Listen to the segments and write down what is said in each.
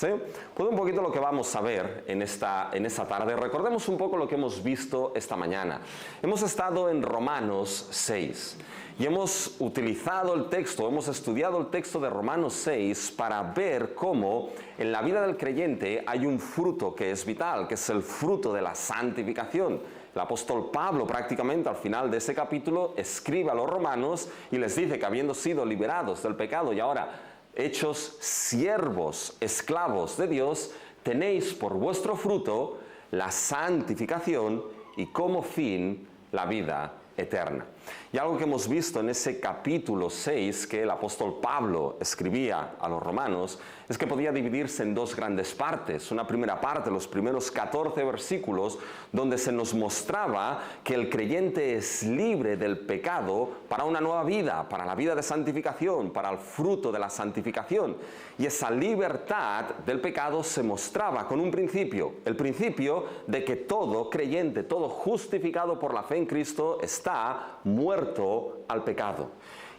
¿Sí? Pues un poquito lo que vamos a ver en esta tarde. Recordemos un poco lo que hemos visto esta mañana. Hemos estado en Romanos 6 y hemos utilizado el texto, hemos estudiado el texto de Romanos 6 para ver cómo en la vida del creyente hay un fruto que es vital, que es el fruto de la santificación. El apóstol Pablo prácticamente al final de ese capítulo escribe a los romanos y les dice que habiendo sido liberados del pecado y ahora hechos siervos, esclavos de Dios, tenéis por vuestro fruto la santificación y como fin la vida eterna. Y algo que hemos visto en ese capítulo 6 que el apóstol Pablo escribía a los romanos es que podía dividirse en dos grandes partes. Una primera parte, los primeros 14 versículos, donde se nos mostraba que el creyente es libre del pecado para una nueva vida, para la vida de santificación, para el fruto de la santificación. Y esa libertad del pecado se mostraba con un principio, el principio de que todo creyente, todo justificado por la fe en Cristo está muerto al pecado.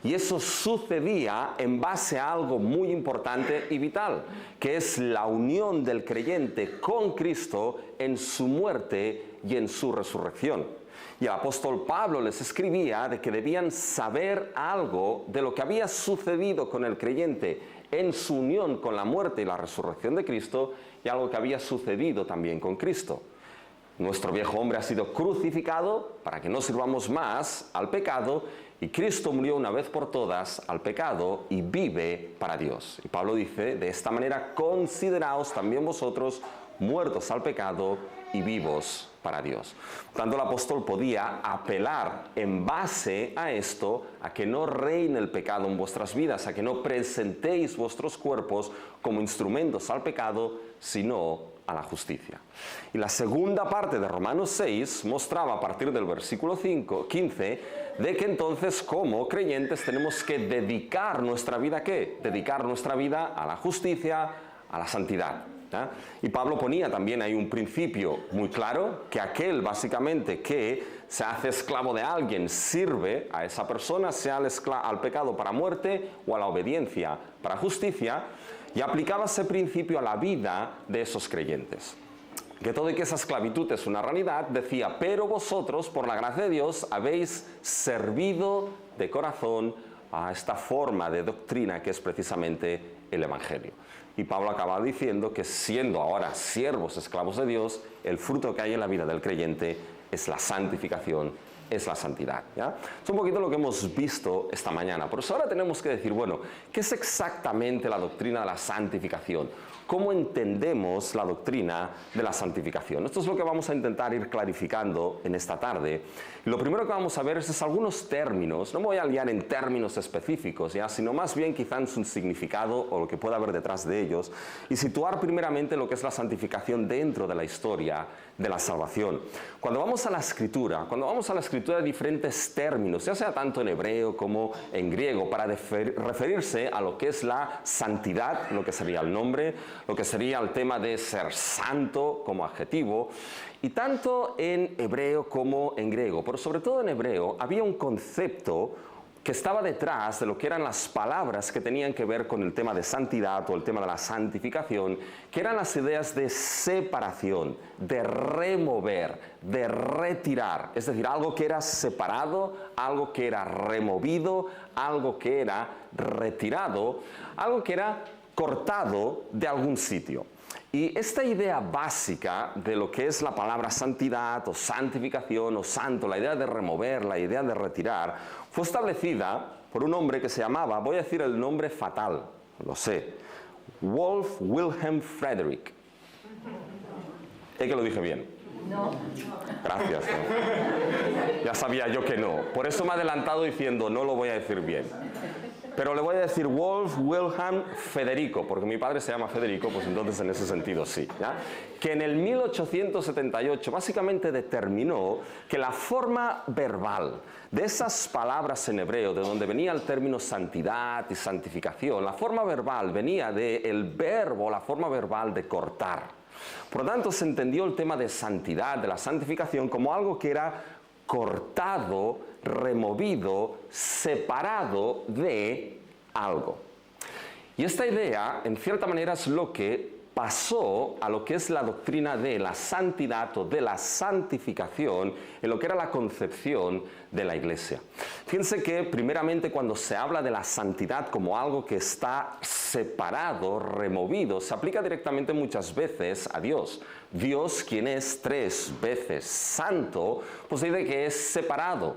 Y eso sucedía en base a algo muy importante y vital, que es la unión del creyente con Cristo en su muerte y en su resurrección. Y el apóstol Pablo les escribía de que debían saber algo de lo que había sucedido con el creyente en su unión con la muerte y la resurrección de Cristo y algo que había sucedido también con Cristo. Nuestro viejo hombre ha sido crucificado para que no sirvamos más al pecado y Cristo murió una vez por todas al pecado y vive para Dios. Y Pablo dice, de esta manera consideraos también vosotros muertos al pecado y vivos para Dios. Por tanto, el apóstol podía apelar en base a esto, a que no reine el pecado en vuestras vidas, a que no presentéis vuestros cuerpos como instrumentos al pecado, sino a la justicia. Y la segunda parte de Romanos 6 mostraba a partir del versículo 15 de que entonces como creyentes tenemos que dedicar nuestra vida ¿a qué? Dedicar nuestra vida a la justicia, a la santidad. Y Pablo ponía también ahí un principio muy claro, que aquel básicamente que se hace esclavo de alguien sirve a esa persona, sea al pecado para muerte o a la obediencia para justicia, y aplicaba ese principio a la vida de esos creyentes. Que todo y que esa esclavitud es una realidad, decía, pero vosotros, por la gracia de Dios, habéis servido de corazón a esta forma de doctrina que es precisamente el Evangelio. Y Pablo acaba diciendo que siendo ahora siervos, esclavos de Dios, el fruto que hay en la vida del creyente es la santificación, es la santidad. ¿Ya? Es un poquito lo que hemos visto esta mañana. Por eso ahora tenemos que decir, bueno, ¿qué es exactamente la doctrina de la santificación? ¿Cómo entendemos la doctrina de la santificación? Esto es lo que vamos a intentar ir clarificando en esta tarde. Y lo primero que vamos a ver es algunos términos, no me voy a liar en términos específicos, ¿ya? Sino más bien quizá en su significado o lo que pueda haber detrás de ellos, y situar primeramente lo que es la santificación dentro de la historia de la salvación. Cuando vamos a la Escritura hay diferentes términos, ya sea tanto en hebreo como en griego, para referirse a lo que es la santidad, lo que sería el nombre, lo que sería el tema de ser santo como adjetivo, y tanto en hebreo como en griego, pero sobre todo en hebreo había un concepto que estaba detrás de lo que eran las palabras que tenían que ver con el tema de santidad o el tema de la santificación, que eran las ideas de separación, de remover, de retirar, es decir, algo que era separado, algo que era removido, algo que era retirado, algo que era cortado de algún sitio. Y esta idea básica de lo que es la palabra santidad o santificación o santo, la idea de remover, la idea de retirar, fue establecida por un hombre que se llamaba, voy a decir el nombre fatal, lo sé, Wolf Wilhelm Friedrich. ¿Es que lo dije bien? No. Gracias. ¿No? Ya sabía yo que no. Por eso me he adelantado diciendo no lo voy a decir bien. Pero le voy a decir Wolf Wilhelm Federico, porque mi padre se llama Federico, pues entonces en ese sentido sí, ¿ya? Que en el 1878 básicamente determinó que la forma verbal de esas palabras en hebreo, de donde venía el término santidad y santificación, la forma verbal venía del verbo, la forma verbal de cortar. Por lo tanto, se entendió el tema de santidad, de la santificación, como algo que era cortado, removido, separado de algo. Y esta idea, en cierta manera, es lo que pasó a lo que es la doctrina de la santidad o de la santificación en lo que era la concepción de la iglesia. Fíjense que primeramente cuando se habla de la santidad como algo que está separado, removido, se aplica directamente muchas veces a Dios. Dios, quien es 3 veces santo, pues dice que es separado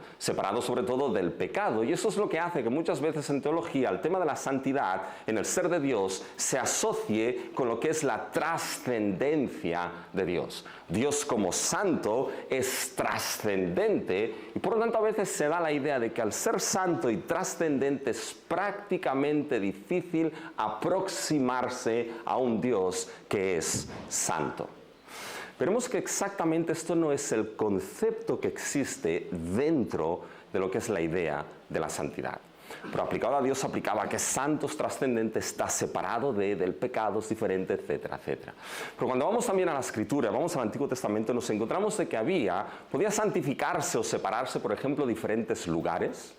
sobre todo del pecado, y eso es lo que hace que muchas veces en teología el tema de la santidad en el ser de Dios se asocie con lo que es la trascendencia de Dios. Dios como santo es trascendente y por lo tanto a veces se da la idea de que al ser santo y trascendente es prácticamente difícil aproximarse a un Dios que es santo. Veremos que exactamente esto no es el concepto que existe dentro de lo que es la idea de la santidad. Pero aplicado a Dios aplicaba que santo es trascendente, está separado del pecado, es diferente, etcétera, etcétera. Pero cuando vamos también a la Escritura, vamos al Antiguo Testamento, nos encontramos de que podía santificarse o separarse, por ejemplo, diferentes lugares.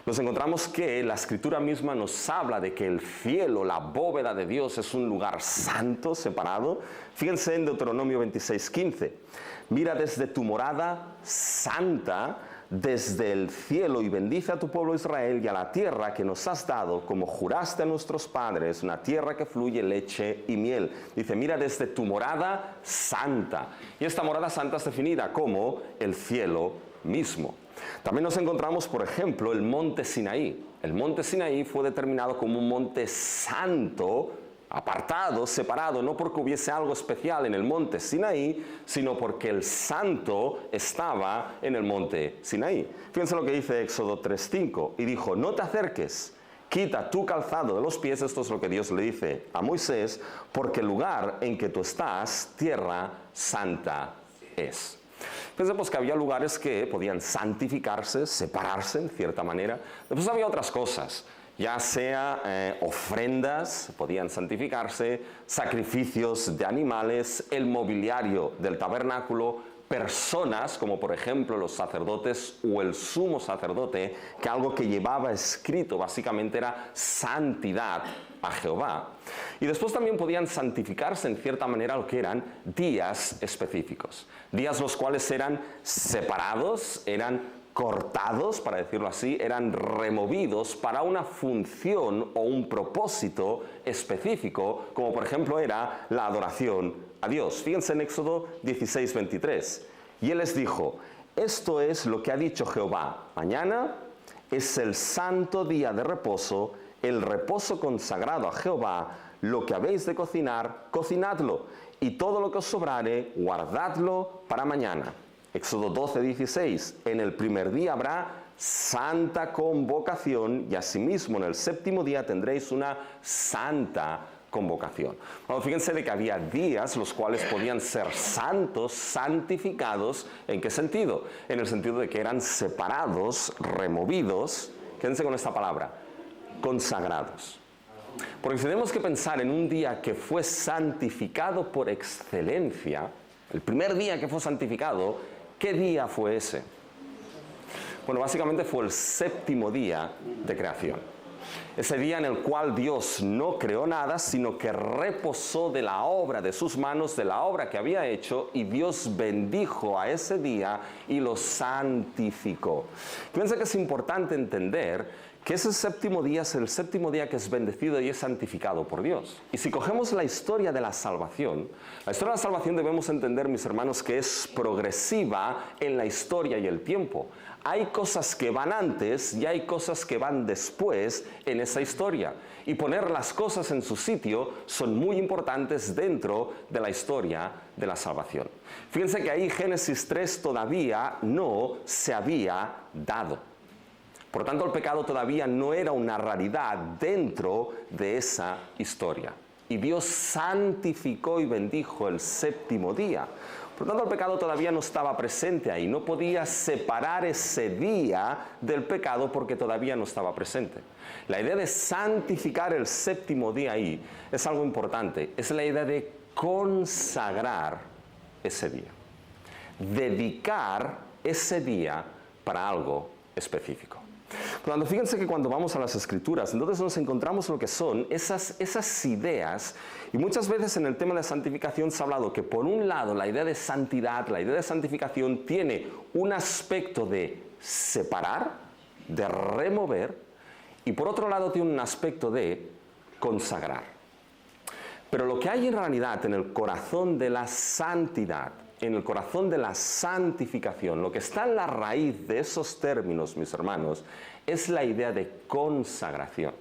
Nos encontramos que la Escritura misma nos habla de que el cielo, la bóveda de Dios, es un lugar santo, separado. Fíjense en Deuteronomio 26:15. Mira desde tu morada santa, desde el cielo, y bendice a tu pueblo Israel y a la tierra que nos has dado, como juraste a nuestros padres, una tierra que fluye leche y miel. Dice, mira desde tu morada santa. Y esta morada santa es definida como el cielo mismo. También nos encontramos, por ejemplo, el monte Sinaí. El monte Sinaí fue determinado como un monte santo, apartado, separado, no porque hubiese algo especial en el monte Sinaí, sino porque el santo estaba en el monte Sinaí. Fíjense lo que dice Éxodo 3:5. Y dijo, no te acerques, quita tu calzado de los pies. Esto es lo que Dios le dice a Moisés, porque el lugar en que tú estás, tierra santa es. Pensemos que había lugares que podían santificarse, separarse en cierta manera. Después había otras cosas, ya sea ofrendas, podían santificarse, sacrificios de animales, el mobiliario del tabernáculo, personas, como por ejemplo los sacerdotes o el sumo sacerdote, que algo que llevaba escrito básicamente era santidad a Jehová. Y después también podían santificarse en cierta manera lo que eran días específicos, días los cuales eran separados, eran cortados, para decirlo así, eran removidos para una función o un propósito específico, como por ejemplo era la adoración a Dios. Fíjense en Éxodo 16:23. Y él les dijo, esto es lo que ha dicho Jehová, mañana es el santo día de reposo, el reposo consagrado a Jehová, lo que habéis de cocinar, cocinadlo, y todo lo que os sobrare, guardadlo para mañana. Éxodo 12:16, en el primer día habrá santa convocación, y asimismo en el séptimo día tendréis una santa convocación. Bueno, fíjense de que había días los cuales podían ser santos, santificados. ¿En qué sentido? En el sentido de que eran separados, removidos, quédense con esta palabra, consagrados. Porque si tenemos que pensar en un día que fue santificado por excelencia, el primer día que fue santificado, ¿qué día fue ese? Bueno, básicamente fue el séptimo día de creación. Ese día en el cual Dios no creó nada, sino que reposó de la obra de sus manos, de la obra que había hecho, y Dios bendijo a ese día y lo santificó. Fíjense que es importante entender que ese séptimo día es el séptimo día que es bendecido y es santificado por Dios. Y si cogemos la historia de la salvación debemos entender, mis hermanos, que es progresiva en la historia y el tiempo. Hay cosas que van antes y hay cosas que van después en esa historia. Y poner las cosas en su sitio son muy importantes dentro de la historia de la salvación. Fíjense que ahí Génesis 3 todavía no se había dado. Por tanto, el pecado todavía no era una realidad dentro de esa historia. Y Dios santificó y bendijo el séptimo día. Por tanto, el pecado todavía no estaba presente ahí. No podía separar ese día del pecado porque todavía no estaba presente. La idea de santificar el séptimo día ahí es algo importante. Es la idea de consagrar ese día. Dedicar ese día para algo específico. Por lo tanto, fíjense que cuando vamos a las Escrituras, entonces nos encontramos lo que son esas ideas, y muchas veces en el tema de santificación se ha hablado que por un lado la idea de santidad, la idea de santificación tiene un aspecto de separar, de remover, y por otro lado tiene un aspecto de consagrar. Pero lo que hay en realidad en el corazón de la santidad, en el corazón de la santificación, lo que está en la raíz de esos términos, mis hermanos, es la idea de consagración.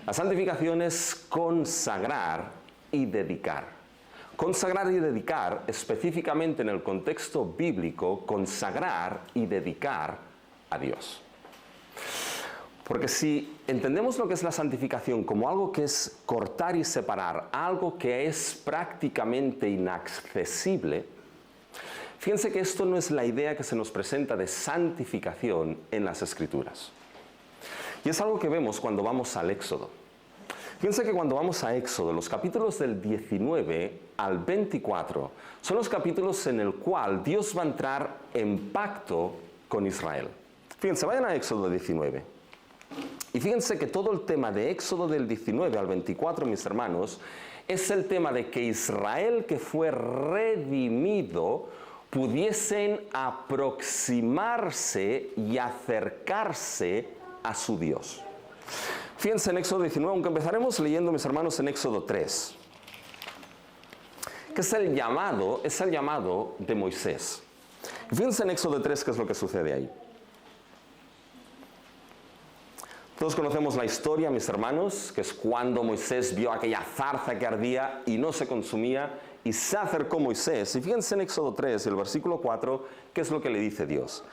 La santificación es consagrar y dedicar. Consagrar y dedicar, específicamente en el contexto bíblico, consagrar y dedicar a Dios. Porque si entendemos lo que es la santificación como algo que es cortar y separar, algo que es prácticamente inaccesible, fíjense que esto no es la idea que se nos presenta de santificación en las Escrituras. Y es algo que vemos cuando vamos al Éxodo. Fíjense que cuando vamos a Éxodo, los capítulos del 19 al 24 son los capítulos en el cual Dios va a entrar en pacto con Israel. Fíjense, vayan a Éxodo 19. Y fíjense que todo el tema de Éxodo del 19 al 24, mis hermanos, es el tema de que Israel que fue redimido pudiesen aproximarse y acercarse a su Dios. Fíjense en Éxodo 19, aunque empezaremos leyendo, mis hermanos, en Éxodo 3, que es el llamado de Moisés. Y fíjense en Éxodo 3 qué es lo que sucede ahí. Todos conocemos la historia, mis hermanos, que es cuando Moisés vio aquella zarza que ardía y no se consumía, y se acercó Moisés. Y fíjense en Éxodo 3, el versículo 4, qué es lo que le dice Dios.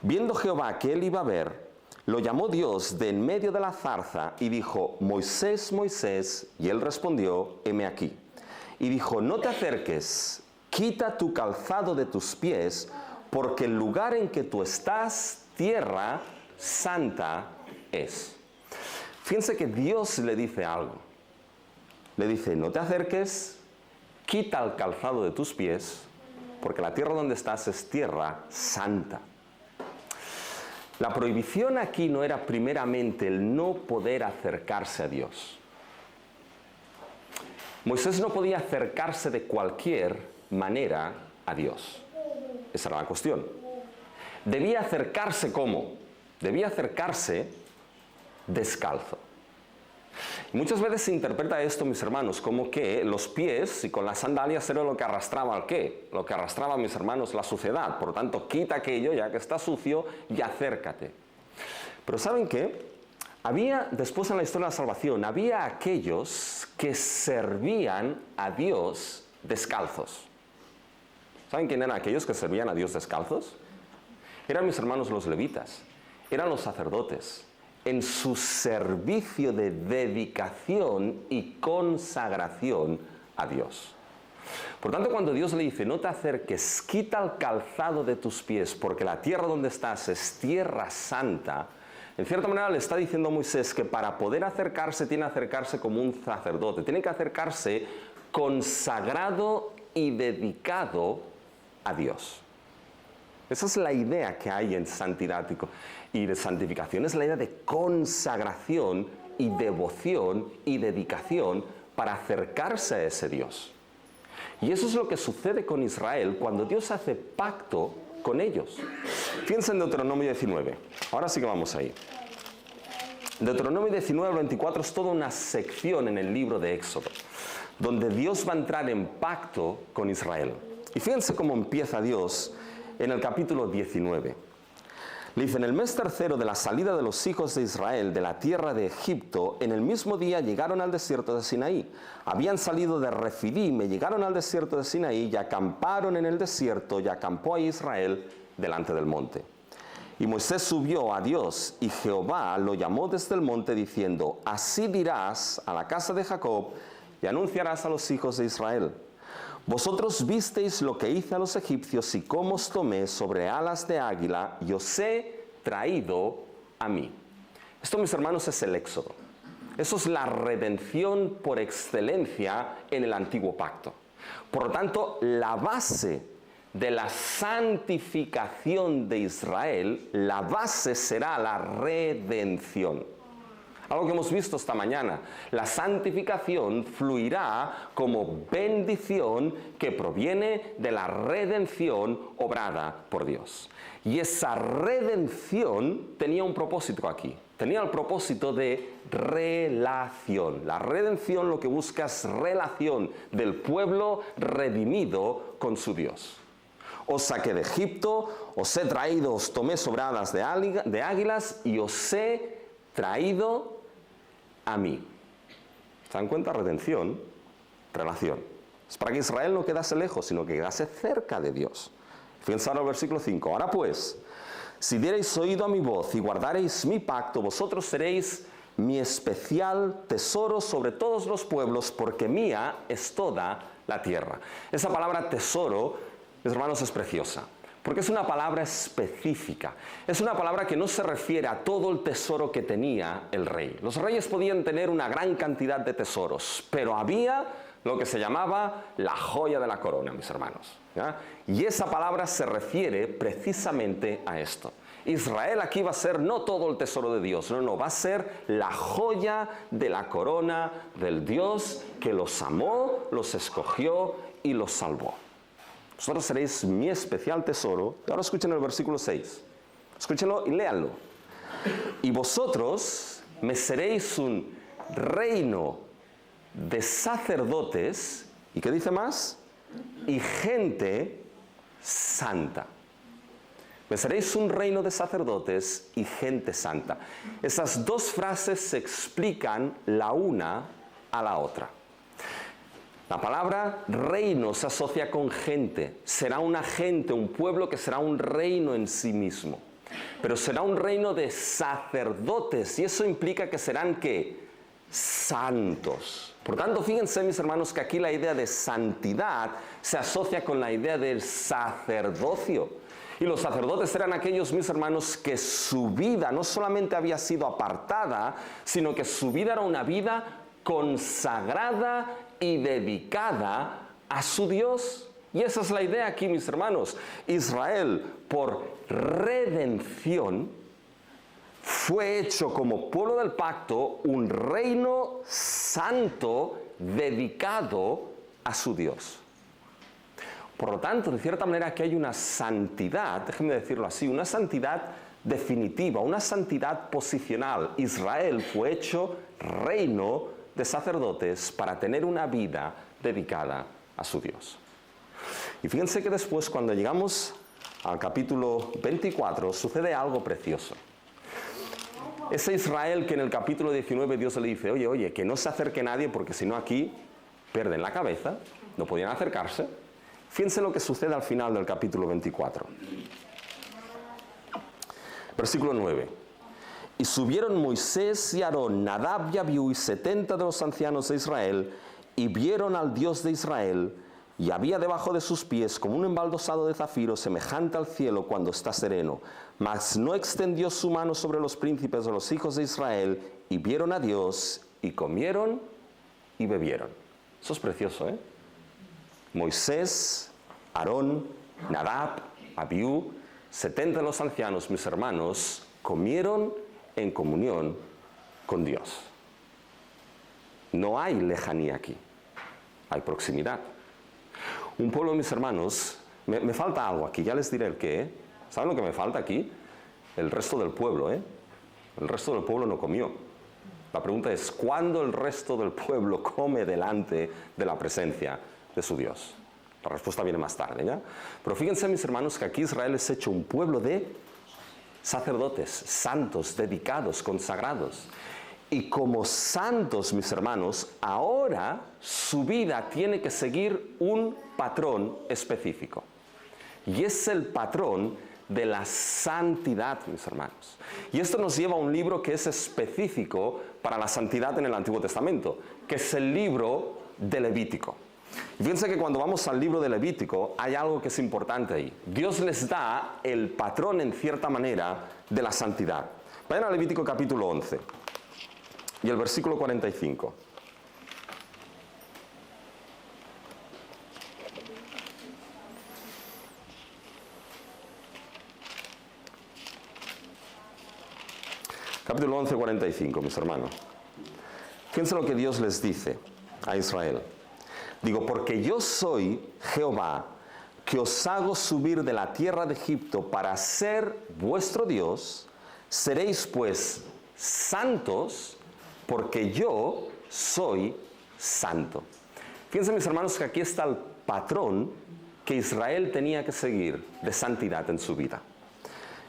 Viendo Jehová que él iba a ver, lo llamó Dios de en medio de la zarza y dijo, Moisés, Moisés, y él respondió, heme aquí. Y dijo, no te acerques, quita tu calzado de tus pies, porque el lugar en que tú estás, tierra santa es. Fíjense que Dios le dice algo. Le dice, no te acerques, quita el calzado de tus pies, porque la tierra donde estás es tierra santa. La prohibición aquí no era primeramente el no poder acercarse a Dios. Moisés no podía acercarse de cualquier manera a Dios. Esa era la cuestión. Debía acercarse ¿cómo? Debía acercarse descalzo. Y muchas veces se interpreta esto, mis hermanos, como que los pies y con las sandalias era lo que arrastraba al qué, lo que arrastraba, mis hermanos, la suciedad. Por lo tanto, quita aquello ya que está sucio y acércate. Pero ¿saben qué? Había, después en la historia de la salvación, había aquellos que servían a Dios descalzos. ¿Saben quién eran aquellos que servían a Dios descalzos? Eran, mis hermanos, los levitas, eran los sacerdotes, en su servicio de dedicación y consagración a Dios. Por tanto, cuando Dios le dice, no te acerques, quita el calzado de tus pies, porque la tierra donde estás es tierra santa, en cierta manera le está diciendo a Moisés que para poder acercarse, tiene que acercarse como un sacerdote, tiene que acercarse consagrado y dedicado a Dios. Esa es la idea que hay en santidad y de santificación, es la idea de consagración y devoción y dedicación para acercarse a ese Dios. Y eso es lo que sucede con Israel cuando Dios hace pacto con ellos. Fíjense en Deuteronomio 19, ahora sí que vamos ahí. Deuteronomio 19 al 24 es toda una sección en el libro de Éxodo, donde Dios va a entrar en pacto con Israel. Y fíjense cómo empieza Dios en el capítulo 19. Le dice, en el mes tercero de la salida de los hijos de Israel de la tierra de Egipto, en el mismo día llegaron al desierto de Sinaí. Habían salido de Refidim y llegaron al desierto de Sinaí y acamparon en el desierto y acampó a Israel delante del monte. Y Moisés subió a Dios y Jehová lo llamó desde el monte diciendo, así dirás a la casa de Jacob y anunciarás a los hijos de Israel. Vosotros visteis lo que hice a los egipcios y cómo os tomé sobre alas de águila y os he traído a mí. Esto, mis hermanos, es el Éxodo. Eso es la redención por excelencia en el antiguo pacto. Por lo tanto, la base de la santificación de Israel, la base será la redención. Algo que hemos visto esta mañana. La santificación fluirá como bendición que proviene de la redención obrada por Dios. Y esa redención tenía un propósito aquí. Tenía el propósito de relación. La redención lo que busca es relación del pueblo redimido con su Dios. Os saqué de Egipto, os he traído, os tomé sobre alas de águilas y os he traído a mí. ¿Se dan cuenta? Redención, relación. Es para que Israel no quedase lejos, sino que quedase cerca de Dios. Fíjense ahora el versículo 5. Ahora pues, si diereis oído a mi voz y guardareis mi pacto, vosotros seréis mi especial tesoro sobre todos los pueblos, porque mía es toda la tierra. Esa palabra tesoro, mis hermanos, es preciosa. Porque es una palabra específica. Es una palabra que no se refiere a todo el tesoro que tenía el rey. Los reyes podían tener una gran cantidad de tesoros, pero había lo que se llamaba la joya de la corona, mis hermanos. ¿Ya? Y esa palabra se refiere precisamente a esto. Israel aquí va a ser no todo el tesoro de Dios, no, va a ser la joya de la corona del Dios que los amó, los escogió y los salvó. Vosotros seréis mi especial tesoro. Y ahora escuchen el versículo 6. Escúchenlo y léanlo. Y vosotros me seréis un reino de sacerdotes. ¿Y qué dice más? Y gente santa. Me seréis un reino de sacerdotes y gente santa. Esas dos frases se explican la una a la otra. La palabra reino se asocia con gente. Será una gente, un pueblo que será un reino en sí mismo. Pero será un reino de sacerdotes. Y eso implica que serán, ¿qué? Santos. Por tanto, fíjense, mis hermanos, que aquí la idea de santidad se asocia con la idea del sacerdocio. Y los sacerdotes eran aquellos, mis hermanos, que su vida no solamente había sido apartada, sino que su vida era una vida consagrada y dedicada a su Dios. Y esa es la idea aquí, mis hermanos. Israel, por redención, fue hecho como pueblo del pacto un reino santo dedicado a su Dios. Por lo tanto, de cierta manera, aquí hay una santidad, déjenme decirlo así, una santidad definitiva, una santidad posicional. Israel fue hecho reino de sacerdotes para tener una vida dedicada a su Dios. Y fíjense que después, cuando llegamos al capítulo 24, sucede algo precioso. Ese Israel que en el capítulo 19 Dios le dice, oye, que no se acerque nadie porque si no aquí pierden la cabeza, no podían acercarse. Fíjense lo que sucede al final del capítulo 24. Versículo 9. Y subieron Moisés y Aarón, Nadab y Abiú y 70 de los ancianos de Israel, y vieron al Dios de Israel, y había debajo de sus pies como un embaldosado de zafiro semejante al cielo cuando está sereno. Mas no extendió su mano sobre los príncipes de los hijos de Israel, y vieron a Dios, y comieron y bebieron. Eso es precioso, ¿eh? Moisés, Aarón, Nadab, Abiú, 70 de los ancianos, mis hermanos, comieron en comunión con Dios. No hay lejanía aquí, hay proximidad. Un pueblo, mis hermanos, me falta algo aquí, ya les diré el qué, ¿eh? ¿Saben lo que me falta aquí? El resto del pueblo, ¿eh? El resto del pueblo no comió. La pregunta es, ¿cuándo el resto del pueblo come delante de la presencia de su Dios? La respuesta viene más tarde, ¿ya? Pero fíjense, mis hermanos, que aquí Israel es hecho un pueblo de sacerdotes, santos, dedicados, consagrados. Y como santos, mis hermanos, ahora su vida tiene que seguir un patrón específico. Y es el patrón de la santidad, mis hermanos. Y esto nos lleva a un libro que es específico para la santidad en el Antiguo Testamento, que es el libro de Levítico. Y fíjense que cuando vamos al libro de Levítico hay algo que es importante ahí. Dios les da el patrón, en cierta manera, de la santidad. Vayan a Levítico capítulo 11 y el versículo 45. Capítulo 11, 45, mis hermanos. Fíjense lo que Dios les dice a Israel. Digo, porque yo soy Jehová, que os hago subir de la tierra de Egipto para ser vuestro Dios, seréis pues santos, porque yo soy santo. Fíjense, mis hermanos, que aquí está el patrón que Israel tenía que seguir de santidad en su vida.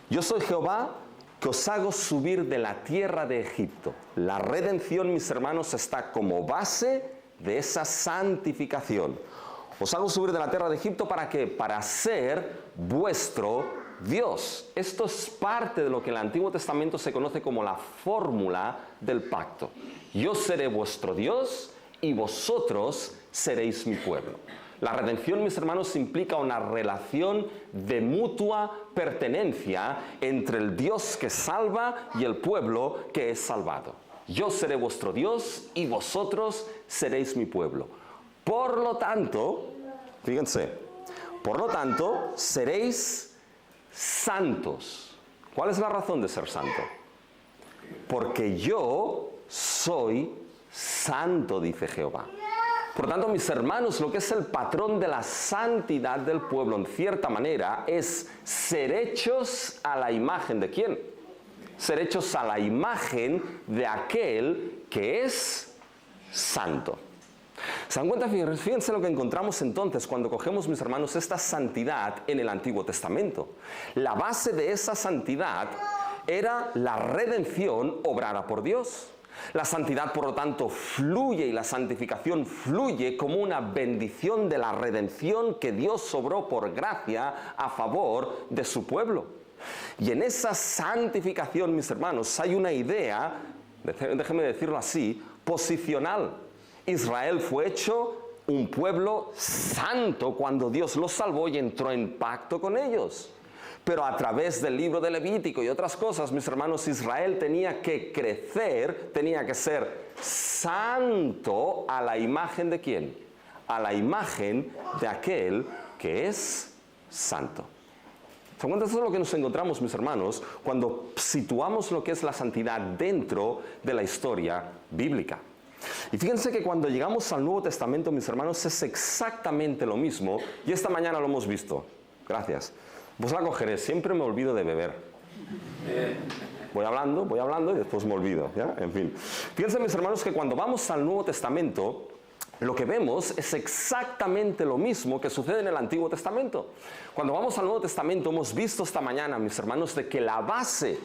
Yo soy Jehová, que os hago subir de la tierra de Egipto. La redención, mis hermanos, está como base de esa santificación. Os hago subir de la tierra de Egipto, ¿para qué? Para ser vuestro Dios. Esto es parte de lo que en el Antiguo Testamento se conoce como la fórmula del pacto. Yo seré vuestro Dios y vosotros seréis mi pueblo. La redención, mis hermanos, implica una relación de mutua pertenencia entre el Dios que salva y el pueblo que es salvado. Yo seré vuestro Dios y vosotros seréis mi pueblo. Por lo tanto, fíjense, por lo tanto, seréis santos. ¿Cuál es la razón de ser santo? Porque yo soy santo, dice Jehová. Por lo tanto, mis hermanos, lo que es el patrón de la santidad del pueblo, en cierta manera, es ser hechos a la imagen ¿de quién? Ser hechos a la imagen de aquel que es santo. ¿Se dan cuenta? Fíjense lo que encontramos entonces cuando cogemos, mis hermanos, esta santidad en el Antiguo Testamento. La base de esa santidad era la redención obrada por Dios. La santidad, por lo tanto, fluye y la santificación fluye como una bendición de la redención que Dios obró por gracia a favor de su pueblo. Y en esa santificación, mis hermanos, hay una idea, déjenme decirlo así, posicional. Israel fue hecho un pueblo santo cuando Dios los salvó y entró en pacto con ellos. Pero a través del libro de Levítico y otras cosas, mis hermanos, Israel tenía que crecer, tenía que ser santo a la imagen ¿de quién? A la imagen de aquel que es santo. ¿Se cuenta? Eso es lo que nos encontramos, mis hermanos, cuando situamos lo que es la santidad dentro de la historia bíblica. Y fíjense que cuando llegamos al Nuevo Testamento, mis hermanos, es exactamente lo mismo, y esta mañana lo hemos visto. Gracias. Pues la cogeré, siempre me olvido de beber. Voy hablando y después me olvido, ¿ya? En fin. Fíjense, mis hermanos, que cuando vamos al Nuevo Testamento, lo que vemos es exactamente lo mismo que sucede en el Antiguo Testamento. Cuando vamos al Nuevo Testamento hemos visto esta mañana, mis hermanos, de que la base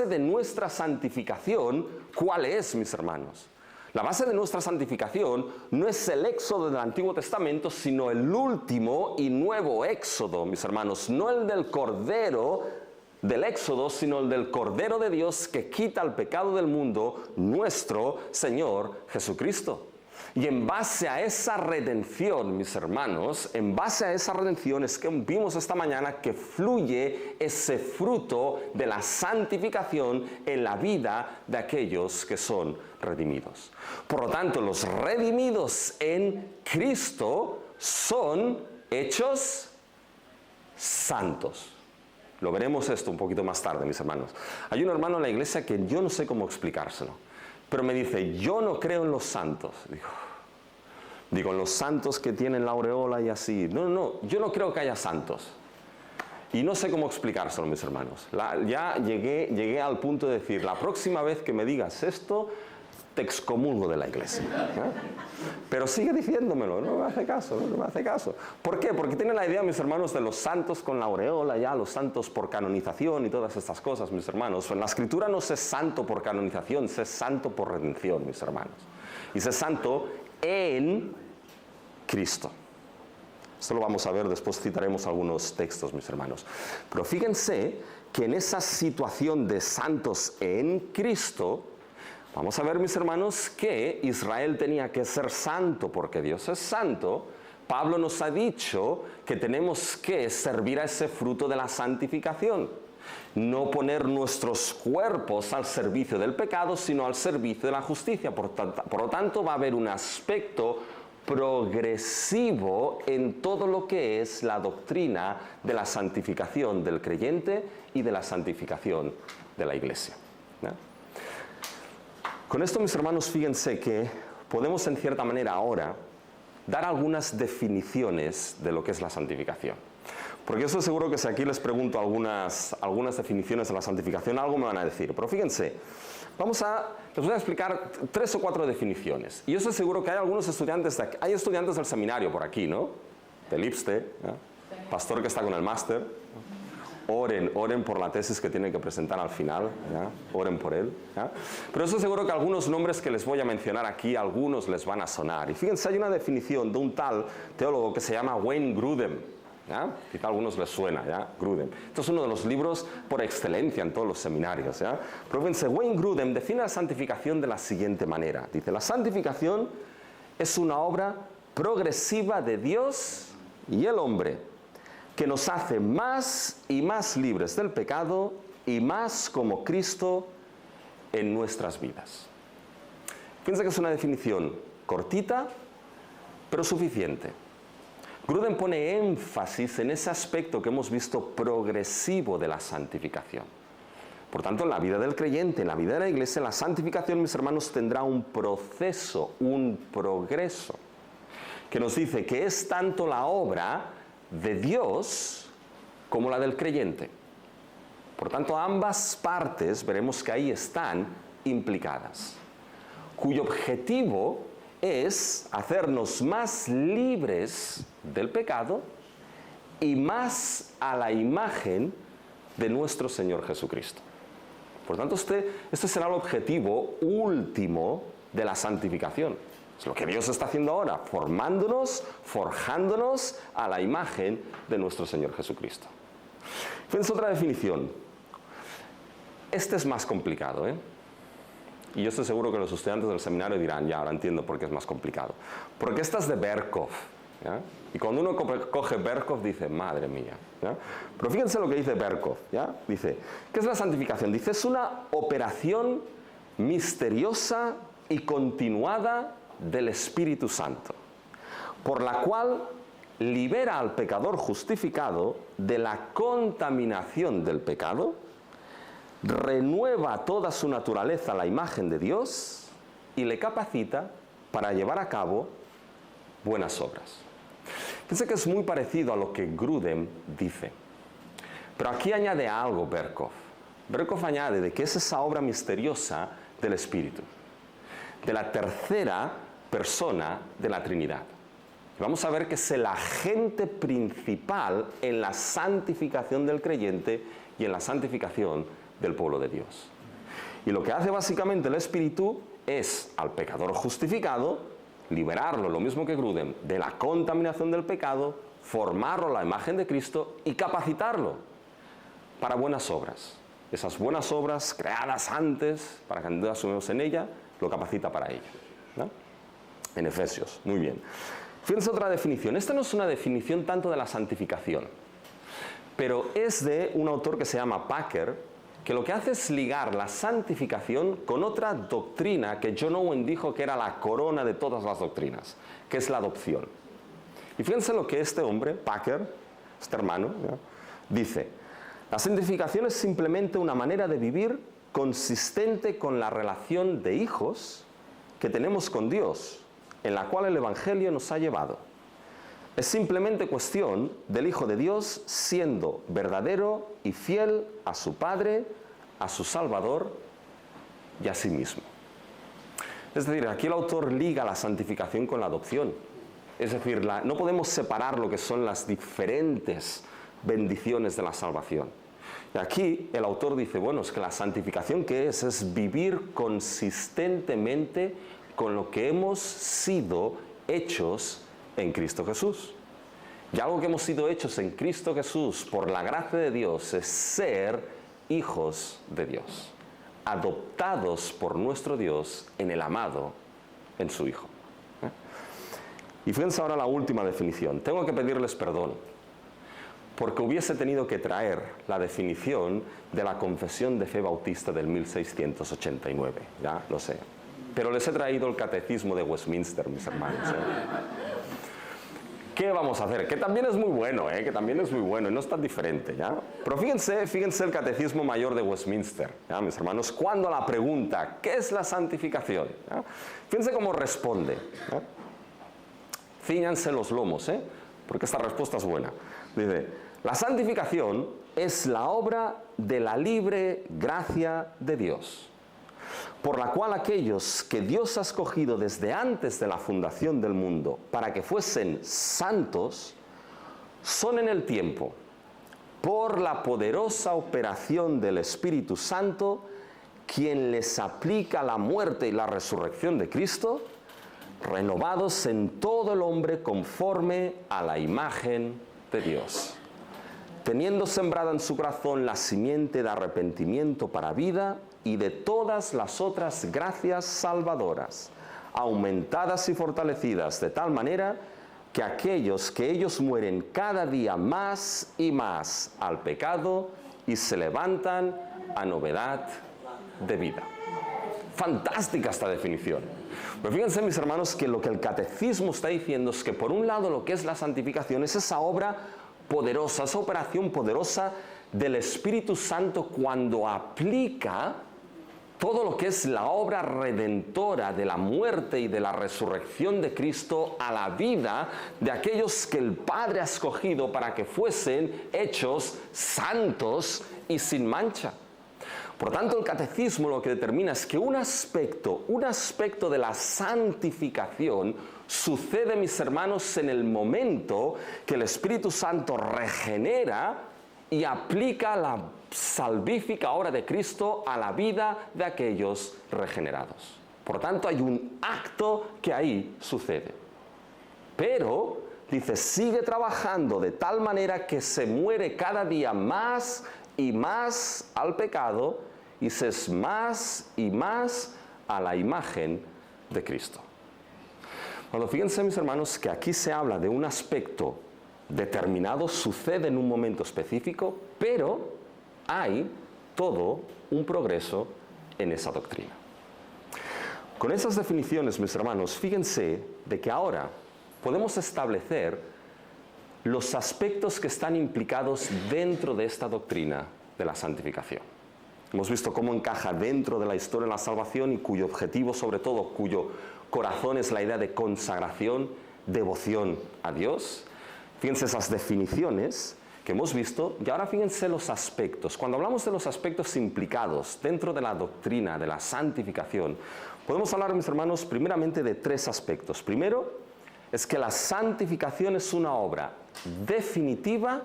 de nuestra santificación, ¿cuál es, mis hermanos? La base de nuestra santificación no es el éxodo del Antiguo Testamento, sino el último y nuevo éxodo, mis hermanos. No el del Cordero del éxodo, sino el del Cordero de Dios que quita el pecado del mundo, nuestro Señor Jesucristo. Y en base a esa redención, mis hermanos, en base a esa redención es que vimos esta mañana que fluye ese fruto de la santificación en la vida de aquellos que son redimidos. Por lo tanto, los redimidos en Cristo son hechos santos. Lo veremos esto un poquito más tarde, mis hermanos. Hay un hermano en la iglesia que yo no sé cómo explicárselo, pero me dice, yo no creo en los santos. Digo, en los santos que tienen la aureola y así. No, yo no creo que haya santos. Y no sé cómo explicárselo, mis hermanos. Ya llegué al punto de decir, la próxima vez que me digas esto, te excomulgo de la iglesia. Pero sigue diciéndomelo, no me hace caso. ¿Por qué? Porque tienen la idea, mis hermanos, de los santos con la aureola, ya los santos por canonización y todas estas cosas, mis hermanos. En la Escritura no se es santo por canonización, se es santo por redención, mis hermanos. Y se es santo en Cristo. Esto lo vamos a ver, después citaremos algunos textos, mis hermanos. Pero fíjense que en esa situación de santos en Cristo, vamos a ver, mis hermanos, que Israel tenía que ser santo porque Dios es santo. Pablo nos ha dicho que tenemos que servir a ese fruto de la santificación. No poner nuestros cuerpos al servicio del pecado, sino al servicio de la justicia. Por lo tanto, va a haber un aspecto progresivo en todo lo que es la doctrina de la santificación del creyente y de la santificación de la iglesia, ¿no? Con esto, mis hermanos, fíjense que podemos en cierta manera ahora dar algunas definiciones de lo que es la santificación. Porque estoy seguro que si aquí les pregunto algunas definiciones de la santificación, algo me van a decir. Pero fíjense, les voy a explicar 3 o 4 definiciones. Y yo estoy seguro que hay algunos estudiantes, hay estudiantes del seminario por aquí, ¿no? Del IPSTE, ¿no? Pastor que está con el máster. Oren por la tesis que tienen que presentar al final, ¿ya? Oren por él, ¿ya? Pero estoy seguro que algunos nombres que les voy a mencionar aquí, algunos les van a sonar. Y fíjense, hay una definición de un tal teólogo que se llama Wayne Grudem, ¿ya? Quizá a algunos les suena, ¿ya? Grudem. Esto es uno de los libros por excelencia en todos los seminarios, ¿ya? Pero fíjense, Wayne Grudem define la santificación de la siguiente manera. Dice, la santificación es una obra progresiva de Dios y el hombre, que nos hace más y más libres del pecado y más como Cristo en nuestras vidas. Fíjense que es una definición cortita, pero suficiente. Grudem pone énfasis en ese aspecto que hemos visto progresivo de la santificación. Por tanto, en la vida del creyente, en la vida de la iglesia, la santificación, mis hermanos, tendrá un proceso, un progreso, que nos dice que es tanto la obra de Dios como la del creyente. Por tanto, ambas partes veremos que ahí están implicadas, cuyo objetivo es hacernos más libres del pecado y más a la imagen de nuestro Señor Jesucristo. Por tanto, este será el objetivo último de la santificación. Es lo que Dios está haciendo ahora, formándonos, forjándonos a la imagen de nuestro Señor Jesucristo. Fíjense otra definición. Este es más complicado, ¿eh? Y yo estoy seguro que los estudiantes del seminario dirán, ya, ahora entiendo por qué es más complicado. Porque esta es de Berkov, ¿ya? Y cuando uno coge Berkov dice, madre mía, ¿ya? Pero fíjense lo que dice Berkov, ¿ya? Dice, ¿qué es la santificación? Dice, es una operación misteriosa y continuada del Espíritu Santo, por la cual libera al pecador justificado de la contaminación del pecado, renueva toda su naturaleza a la imagen de Dios y le capacita para llevar a cabo buenas obras. Fíjense que es muy parecido a lo que Grudem dice, pero aquí añade algo Berkov. Berkov añade de que es esa obra misteriosa del Espíritu, de la tercera persona de la Trinidad. Vamos a ver que es el agente principal en la santificación del creyente y en la santificación del pueblo de Dios. Y lo que hace básicamente el Espíritu es al pecador justificado liberarlo, lo mismo que Grudem, de la contaminación del pecado, formarlo a la imagen de Cristo y capacitarlo para buenas obras. Esas buenas obras creadas antes para que andásemos en ella, lo capacita para ello, ¿no? En Efesios, muy bien. Fíjense otra definición. Esta no es una definición tanto de la santificación, pero es de un autor que se llama Packer, que lo que hace es ligar la santificación con otra doctrina que John Owen dijo que era la corona de todas las doctrinas, que es la adopción. Y fíjense lo que este hombre, Packer, este hermano, ¿ya?, dice: la santificación es simplemente una manera de vivir consistente con la relación de hijos que tenemos con Dios, en la cual el Evangelio nos ha llevado. Es simplemente cuestión del Hijo de Dios siendo verdadero y fiel a su Padre, a su Salvador y a sí mismo. Es decir, aquí el autor liga la santificación con la adopción. Es decir, no podemos separar lo que son las diferentes bendiciones de la salvación. Y aquí el autor dice, bueno, es que la santificación, ¿qué es? Es vivir consistentemente con lo que hemos sido hechos en Cristo Jesús. Y algo que hemos sido hechos en Cristo Jesús por la gracia de Dios es ser hijos de Dios, adoptados por nuestro Dios en el amado, en su Hijo. Y fíjense ahora la última definición. Tengo que pedirles perdón, porque hubiese tenido que traer la definición de la Confesión de Fe Bautista del 1689, ya lo sé. Pero les he traído el Catecismo de Westminster, mis hermanos. ¿qué vamos a hacer? Que también es muy bueno, que también es muy bueno y no es tan diferente, ¿ya? Pero fíjense el Catecismo Mayor de Westminster, ¿ya, mis hermanos? Cuando a la pregunta, ¿qué es la santificación? ¿Ya? Fíjense cómo responde, ¿ya? Cíñanse los lomos, porque esta respuesta es buena. Dice, la santificación es la obra de la libre gracia de Dios, por la cual aquellos que Dios ha escogido desde antes de la fundación del mundo para que fuesen santos, son en el tiempo, por la poderosa operación del Espíritu Santo, quien les aplica la muerte y la resurrección de Cristo, renovados en todo el hombre conforme a la imagen de Dios, teniendo sembrada en su corazón la simiente de arrepentimiento para vida y de todas las otras gracias salvadoras, aumentadas y fortalecidas de tal manera que aquellos que ellos mueren cada día más y más al pecado y se levantan a novedad de vida. Fantástica esta definición. Pero fíjense, mis hermanos, que lo que el catecismo está diciendo es que por un lado lo que es la santificación es esa obra poderosa, esa operación poderosa del Espíritu Santo cuando aplica todo lo que es la obra redentora de la muerte y de la resurrección de Cristo a la vida de aquellos que el Padre ha escogido para que fuesen hechos santos y sin mancha. Por tanto, el catecismo lo que determina es que un aspecto de la santificación sucede, mis hermanos, en el momento que el Espíritu Santo regenera y aplica la salvífica obra de Cristo a la vida de aquellos regenerados. Por tanto, hay un acto que ahí sucede. Pero, dice, sigue trabajando de tal manera que se muere cada día más y más al pecado y se es más y más a la imagen de Cristo. Bueno, fíjense, mis hermanos, que aquí se habla de un aspecto determinado, sucede en un momento específico, pero hay todo un progreso en esa doctrina. Con esas definiciones, mis hermanos, fíjense de que ahora podemos establecer los aspectos que están implicados dentro de esta doctrina de la santificación. Hemos visto cómo encaja dentro de la historia de la salvación y cuyo objetivo, sobre todo, cuyo corazón es la idea de consagración, devoción a Dios. Fíjense esas definiciones que hemos visto y ahora fíjense los aspectos. Cuando hablamos de los aspectos implicados dentro de la doctrina de la santificación, podemos hablar, mis hermanos, primeramente de tres aspectos. Primero, es que la santificación es una obra definitiva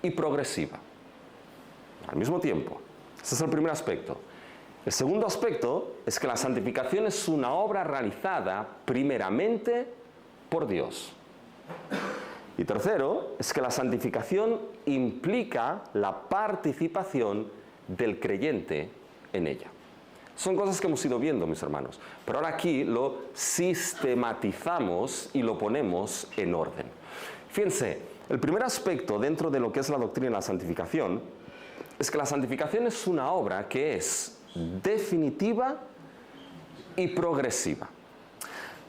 y progresiva al mismo tiempo. Ese es el primer aspecto. El segundo aspecto es que la santificación es una obra realizada primeramente por Dios. Y tercero, es que la santificación implica la participación del creyente en ella. Son cosas que hemos ido viendo, mis hermanos, pero ahora aquí lo sistematizamos y lo ponemos en orden. Fíjense, el primer aspecto dentro de lo que es la doctrina de la santificación es que la santificación es una obra que es definitiva y progresiva.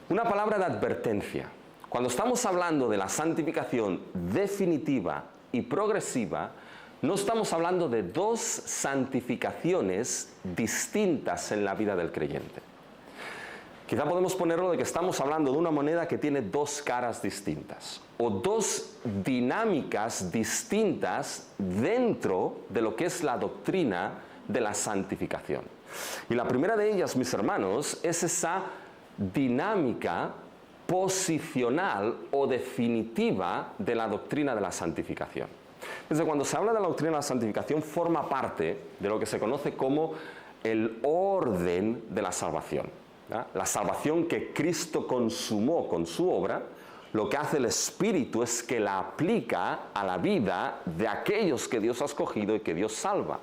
Una palabra de advertencia. Cuando estamos hablando de la santificación definitiva y progresiva, no estamos hablando de dos santificaciones distintas en la vida del creyente. Quizá podemos ponerlo de que estamos hablando de una moneda que tiene dos caras distintas o dos dinámicas distintas dentro de lo que es la doctrina de la santificación. Y la primera de ellas, mis hermanos, es esa dinámica posicional o definitiva de la doctrina de la santificación. Desde cuando se habla de la doctrina de la santificación, forma parte de lo que se conoce como el orden de la salvación. ¿Ya? La salvación que Cristo consumó con su obra, lo que hace el Espíritu es que la aplica a la vida de aquellos que Dios ha escogido y que Dios salva.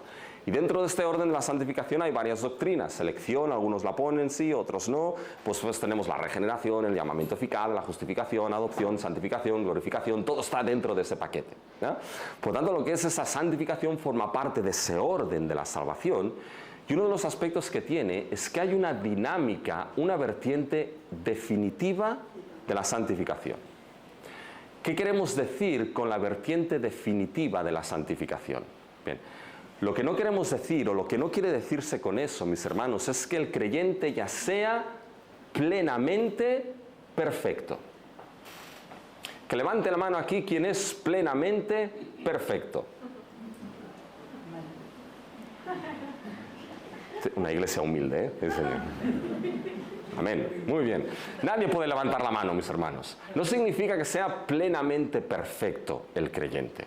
Y dentro de este orden de la santificación hay varias doctrinas, elección, algunos la ponen sí, otros no, pues tenemos la regeneración, el llamamiento eficaz, la justificación, adopción, santificación, glorificación, todo está dentro de ese paquete. ¿Ya? Por tanto, lo que es esa santificación forma parte de ese orden de la salvación. Y uno de los aspectos que tiene es que hay una dinámica, una vertiente definitiva de la santificación. ¿Qué queremos decir con la vertiente definitiva de la santificación? Bien, lo que no queremos decir, o lo que no quiere decirse con eso, mis hermanos, es que el creyente ya sea plenamente perfecto. Que levante la mano aquí quien es plenamente perfecto. Una iglesia humilde, ¿eh? Sí, señor. Amén. Muy bien. Nadie puede levantar la mano, mis hermanos. No significa que sea plenamente perfecto el creyente.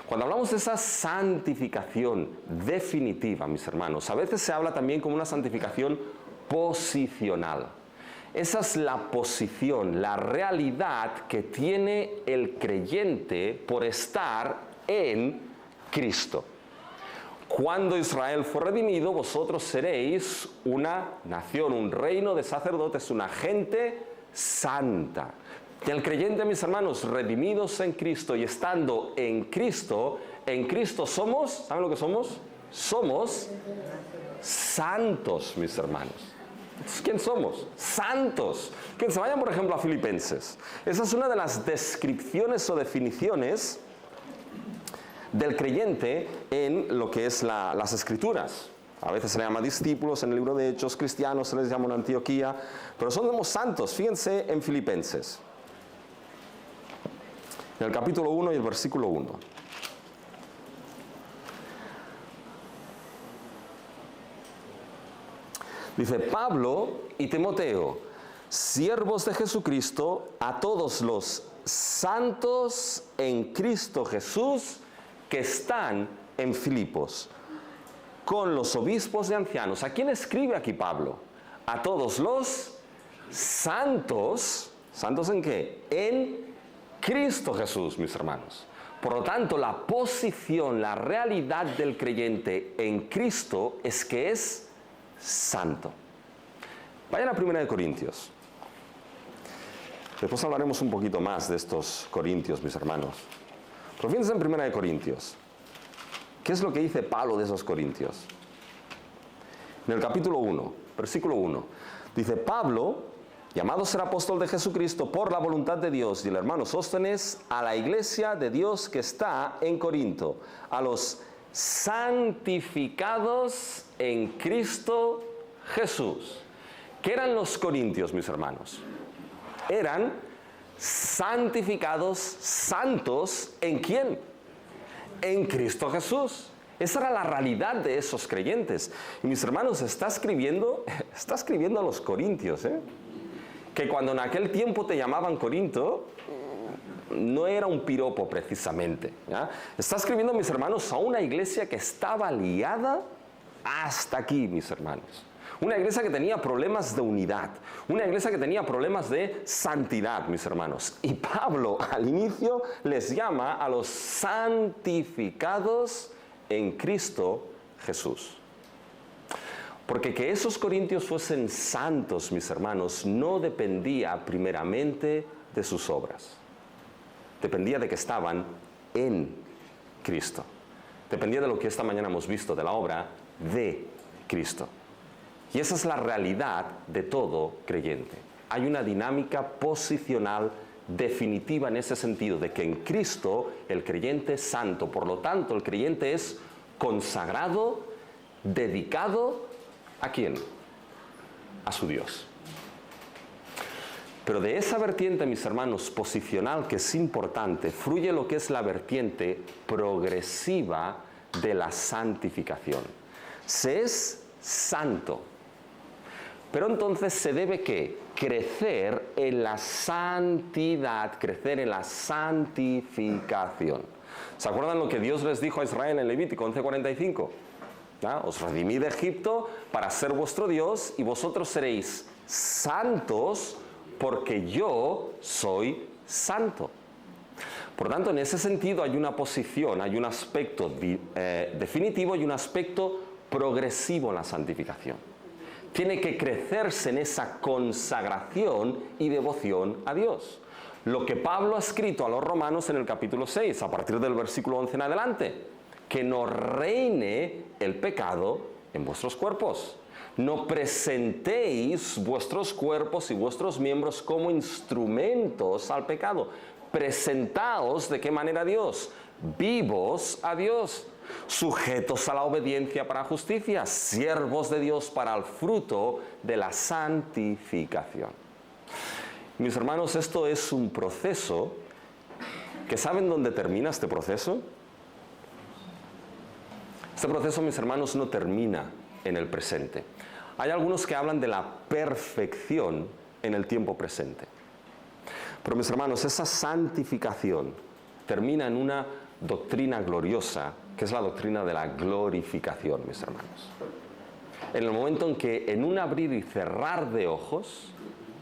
Cuando hablamos de esa santificación definitiva, mis hermanos, a veces se habla también como una santificación posicional. Esa es la posición, la realidad que tiene el creyente por estar en Cristo. Cuando Israel fue redimido, vosotros seréis una nación, un reino de sacerdotes, una gente santa. Y el creyente, mis hermanos, redimidos en Cristo y estando en Cristo somos, ¿saben lo que somos? Somos santos, mis hermanos. ¿Quién somos? Santos. Que se vayan, por ejemplo, a Filipenses. Esa es una de las descripciones o definiciones del creyente en lo que es las Escrituras. A veces se le llama discípulos en el libro de Hechos, cristianos se les llama en Antioquía, pero somos santos. Fíjense en Filipenses, en el capítulo 1 y el versículo 1. Dice: Pablo y Timoteo, siervos de Jesucristo, a todos los santos en Cristo Jesús que están en Filipos, con los obispos y ancianos. ¿A quién escribe aquí Pablo? A todos los santos. ¿Santos en qué? En Cristo Jesús, mis hermanos. Por lo tanto, la posición, la realidad del creyente en Cristo es que es santo. Vayan a 1 Corintios. Después hablaremos un poquito más de estos corintios, mis hermanos. Pero fíjense en 1 Corintios. ¿Qué es lo que dice Pablo de esos corintios? En el capítulo 1, versículo 1. Dice: Pablo, llamado a ser apóstol de Jesucristo por la voluntad de Dios, y el hermano Sóstenes, a la iglesia de Dios que está en Corinto, a los santificados en Cristo Jesús. ¿Qué eran los corintios, mis hermanos? Eran santificados, santos, ¿en quién? En Cristo Jesús. Esa era la realidad de esos creyentes. Y mis hermanos, está escribiendo a los corintios, que cuando en aquel tiempo te llamaban Corinto, no era un piropo precisamente, ¿ya? Está escribiendo, mis hermanos, a una iglesia que estaba liada hasta aquí, mis hermanos. Una iglesia que tenía problemas de unidad, una iglesia que tenía problemas de santidad, mis hermanos. Y Pablo al inicio les llama a los santificados en Cristo Jesús. Porque que esos corintios fuesen santos, mis hermanos, no dependía primeramente de sus obras. Dependía de que estaban en Cristo. Dependía de lo que esta mañana hemos visto, de la obra de Cristo. Y esa es la realidad de todo creyente. Hay una dinámica posicional definitiva en ese sentido, de que en Cristo el creyente es santo. Por lo tanto, el creyente es consagrado, dedicado, ¿a quién? A su Dios. Pero de esa vertiente, mis hermanos, posicional, que es importante, fluye lo que es la vertiente progresiva de la santificación. Se es santo. Pero entonces se debe ¿qué? Crecer en la santidad, crecer en la santificación. ¿Se acuerdan lo que Dios les dijo a Israel en Levítico 11:45? ¿Ya? Os redimí de Egipto para ser vuestro Dios y vosotros seréis santos porque yo soy santo. Por tanto, en ese sentido hay una posición, hay un aspecto definitivo y un aspecto progresivo en la santificación. Tiene que crecerse en esa consagración y devoción a Dios. Lo que Pablo ha escrito a los romanos en el capítulo 6, a partir del versículo 11 en adelante, que no reine el pecado en vuestros cuerpos. No presentéis vuestros cuerpos y vuestros miembros como instrumentos al pecado, presentaos ¿de qué manera a Dios? Vivos a Dios, sujetos a la obediencia para justicia, siervos de Dios para el fruto de la santificación. Mis hermanos, esto es un proceso que ¿saben dónde termina este proceso? Este proceso, mis hermanos, no termina en el presente. Hay algunos que hablan de la perfección en el tiempo presente. Pero mis hermanos, esa santificación termina en una doctrina gloriosa, que es la doctrina de la glorificación, mis hermanos. En el momento en que en un abrir y cerrar de ojos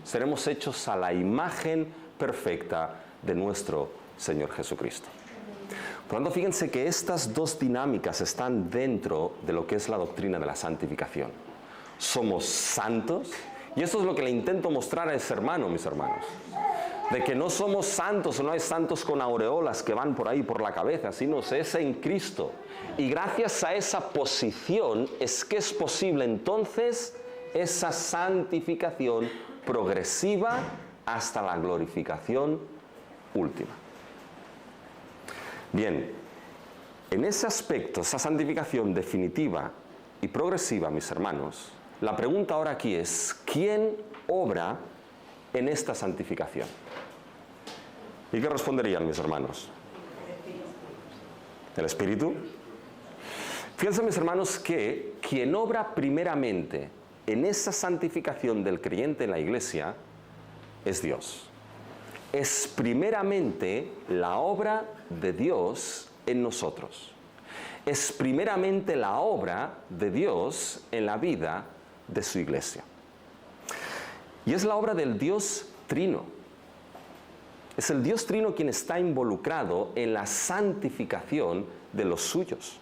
seremos hechos a la imagen perfecta de nuestro Señor Jesucristo. Por lo tanto, fíjense que estas dos dinámicas están dentro de lo que es la doctrina de la santificación. Somos santos, y esto es lo que le intento mostrar a ese hermano, mis hermanos. De que no somos santos o no hay santos con aureolas que van por ahí por la cabeza, sino es en Cristo. Y gracias a esa posición es que es posible entonces esa santificación progresiva hasta la glorificación última. Bien, en ese aspecto, esa santificación definitiva y progresiva, mis hermanos, la pregunta ahora aquí es, ¿quién obra en esta santificación? ¿Y qué responderían, mis hermanos? ¿El Espíritu? Fíjense, mis hermanos, que quien obra primeramente en esa santificación del creyente en la iglesia es Dios. Es primeramente la obra de Dios en nosotros. Es primeramente la obra de Dios en la vida de su iglesia. Y es la obra del Dios Trino. Es el Dios Trino quien está involucrado en la santificación de los suyos.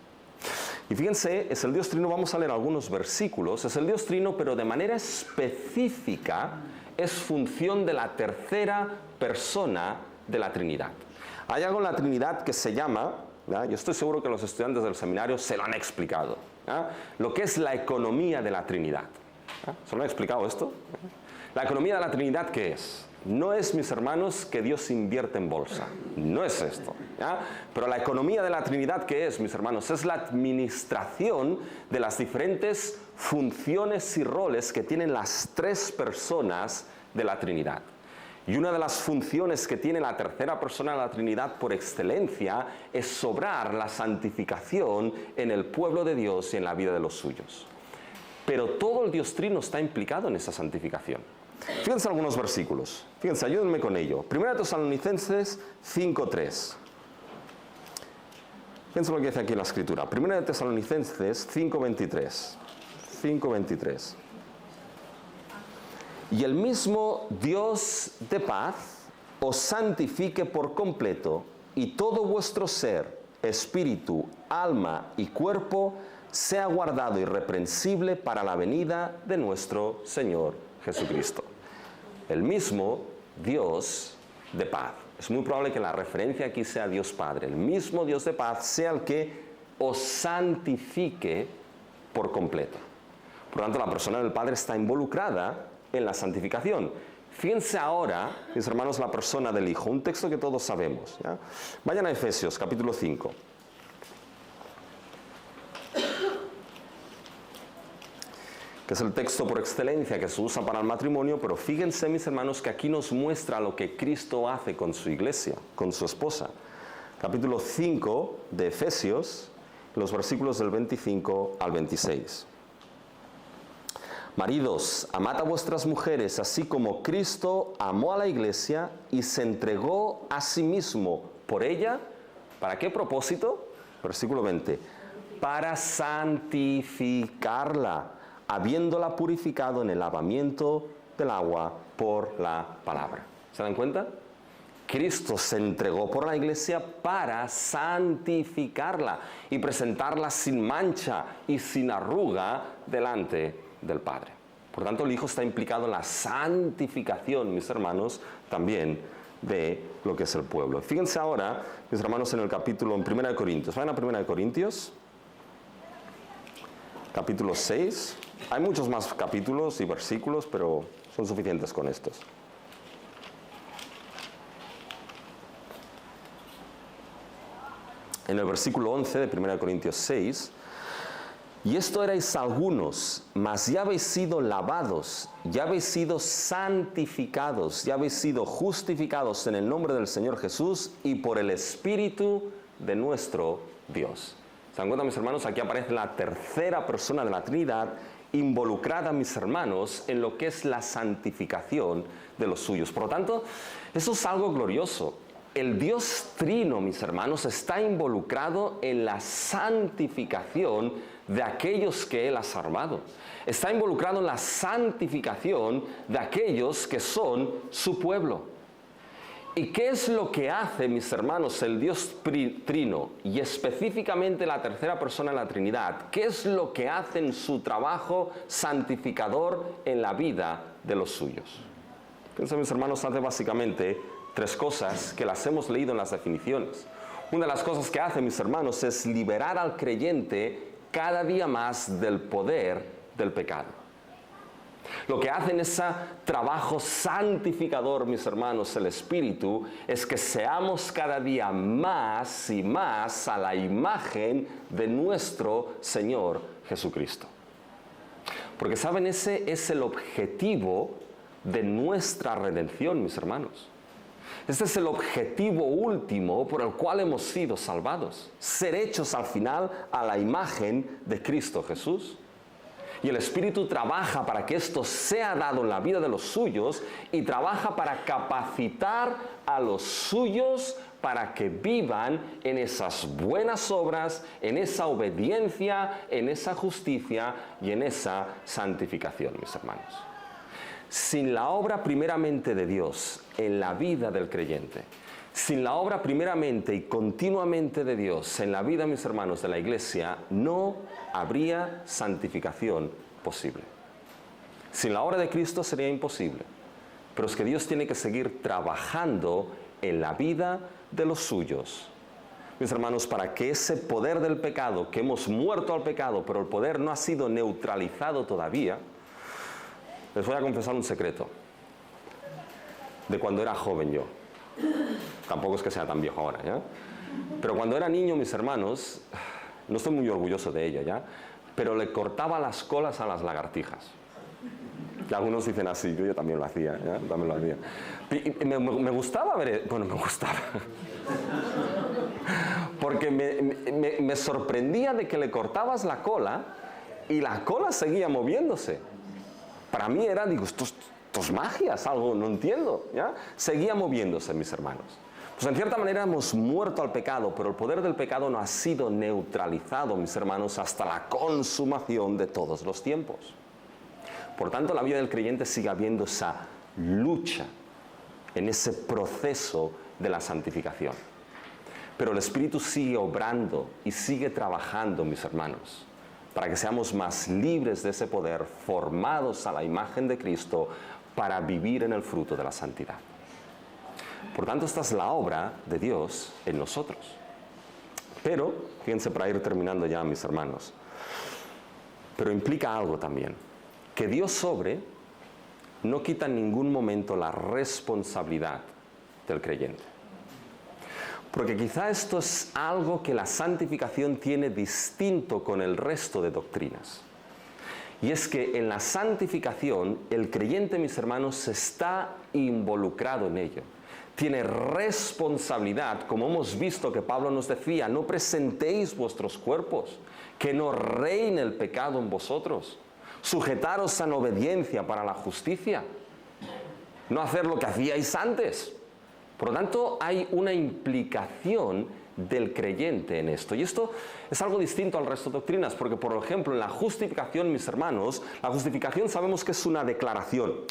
Y fíjense, es el Dios Trino, vamos a leer algunos versículos, es el Dios Trino, pero de manera específica es función de la tercera persona de la Trinidad. Hay algo en la Trinidad que se llama, ¿verdad? Yo estoy seguro que los estudiantes del seminario se lo han explicado, ¿verdad? Lo que es la economía de la Trinidad. ¿Verdad? ¿Se lo han explicado esto? La economía de la Trinidad, ¿qué es? No es, mis hermanos, que Dios invierte en bolsa. No es esto. ¿Ya? Pero la economía de la Trinidad, ¿qué es, mis hermanos? Es la administración de las diferentes funciones y roles que tienen las tres personas de la Trinidad. Y una de las funciones que tiene la tercera persona de la Trinidad por excelencia es sobrar la santificación en el pueblo de Dios y en la vida de los suyos. Pero todo el Dios Trino está implicado en esa santificación. Fíjense algunos versículos. Fíjense, ayúdenme con ello. 1 Tesalonicenses 5:3. Fíjense lo que dice aquí en la Escritura. 1 Tesalonicenses 5:23. 5:23. Y el mismo Dios de paz os santifique por completo, y todo vuestro ser, espíritu, alma y cuerpo sea guardado irreprensible para la venida de nuestro Señor Jesucristo. El mismo Dios de paz. Es muy probable que la referencia aquí sea Dios Padre. El mismo Dios de paz sea el que os santifique por completo. Por lo tanto, la persona del Padre está involucrada en la santificación. Fíjense ahora, mis hermanos, la persona del Hijo. Un texto que todos sabemos, ¿ya? Vayan a Efesios, capítulo 5. Que es el texto por excelencia que se usa para el matrimonio, pero fíjense, mis hermanos, que aquí nos muestra lo que Cristo hace con su iglesia, con su esposa. Capítulo 5 de Efesios, los versículos del 25 al 26. Maridos, amad a vuestras mujeres, así como Cristo amó a la iglesia y se entregó a sí mismo por ella. ¿Para qué propósito? Versículo 20. Para santificarla, habiéndola purificado en el lavamiento del agua por la palabra. ¿Se dan cuenta? Cristo se entregó por la iglesia para santificarla y presentarla sin mancha y sin arruga delante del Padre. Por tanto, el Hijo está implicado en la santificación, mis hermanos, también de lo que es el pueblo. Fíjense ahora, mis hermanos, en el capítulo, en 1 Corintios. Vayan a 1 Corintios, capítulo 6. Hay muchos más capítulos y versículos, pero son suficientes con estos. en el versículo 11 de 1 Corintios 6, y esto erais algunos, mas ya habéis sido lavados, ya habéis sido santificados, ya habéis sido justificados en el nombre del Señor Jesús y por el Espíritu de nuestro Dios. ¿Se dan cuenta, mis hermanos? Aquí aparece la tercera persona de la Trinidad involucrada, mis hermanos, en lo que es la santificación de los suyos. Por lo tanto, eso es algo glorioso. El Dios Trino, mis hermanos, está involucrado en la santificación de aquellos que Él ha salvado. Está involucrado en la santificación de aquellos que son su pueblo. ¿Y qué es lo que hace, mis hermanos, el Dios Trino y específicamente la tercera persona de la Trinidad? ¿Qué es lo que hace en su trabajo santificador en la vida de los suyos? Fíjense, mis hermanos, hace básicamente tres cosas que las hemos leído en las definiciones. Una de las cosas que hace, mis hermanos, es liberar al creyente cada día más del poder del pecado. Lo que hace en ese trabajo santificador, mis hermanos, el Espíritu, es que seamos cada día más y más a la imagen de nuestro Señor Jesucristo. Porque, ¿saben? Ese es el objetivo de nuestra redención, mis hermanos. Este es el objetivo último por el cual hemos sido salvados. Ser hechos al final a la imagen de Cristo Jesús. Y el Espíritu trabaja para que esto sea dado en la vida de los suyos y trabaja para capacitar a los suyos para que vivan en esas buenas obras, en esa obediencia, en esa justicia y en esa santificación, mis hermanos. Sin la obra primeramente de Dios en la vida del creyente, sin la obra primeramente y continuamente de Dios en la vida, mis hermanos, de la iglesia, no habría santificación posible. Sin la obra de Cristo sería imposible. Pero es que Dios tiene que seguir trabajando en la vida de los suyos. Mis hermanos, para que ese poder del pecado, que hemos muerto al pecado, pero el poder no ha sido neutralizado todavía, les voy a confesar un secreto de cuando era joven yo. Tampoco es que sea tan viejo ahora, ¿ya? Pero cuando era niño, mis hermanos, no estoy muy orgulloso de ello, ¿ya? Pero le cortaba las colas a las lagartijas. Y algunos dicen así, yo también lo hacía, ¿ya? También lo hacía. Y me gustaba ver, bueno, me gustaba. Porque me sorprendía de que le cortabas la cola y la cola seguía moviéndose. Para mí era, digo, esto es magia, es algo, no entiendo, ¿ya? Seguía moviéndose, mis hermanos. Pues en cierta manera hemos muerto al pecado, pero el poder del pecado no ha sido neutralizado, mis hermanos, hasta la consumación de todos los tiempos. Por tanto, la vida del creyente sigue habiendo esa lucha en ese proceso de la santificación. Pero el Espíritu sigue obrando y sigue trabajando, mis hermanos, para que seamos más libres de ese poder, formados a la imagen de Cristo, para vivir en el fruto de la santidad. Por tanto, esta es la obra de Dios en nosotros. Pero, fíjense para ir terminando ya, mis hermanos, pero implica algo también. Que Dios obre no quita en ningún momento la responsabilidad del creyente. Porque quizá esto es algo que la santificación tiene distinto con el resto de doctrinas. Y es que en la santificación el creyente, mis hermanos, está involucrado en ello. Tiene responsabilidad, como hemos visto que Pablo nos decía, no presentéis vuestros cuerpos, que no reine el pecado en vosotros. Sujetaros en obediencia para la justicia. No hacer lo que hacíais antes. Por lo tanto, hay una implicación del creyente en esto. Y esto es algo distinto al resto de doctrinas, porque, por ejemplo, en la justificación, mis hermanos, la justificación sabemos que es una declaración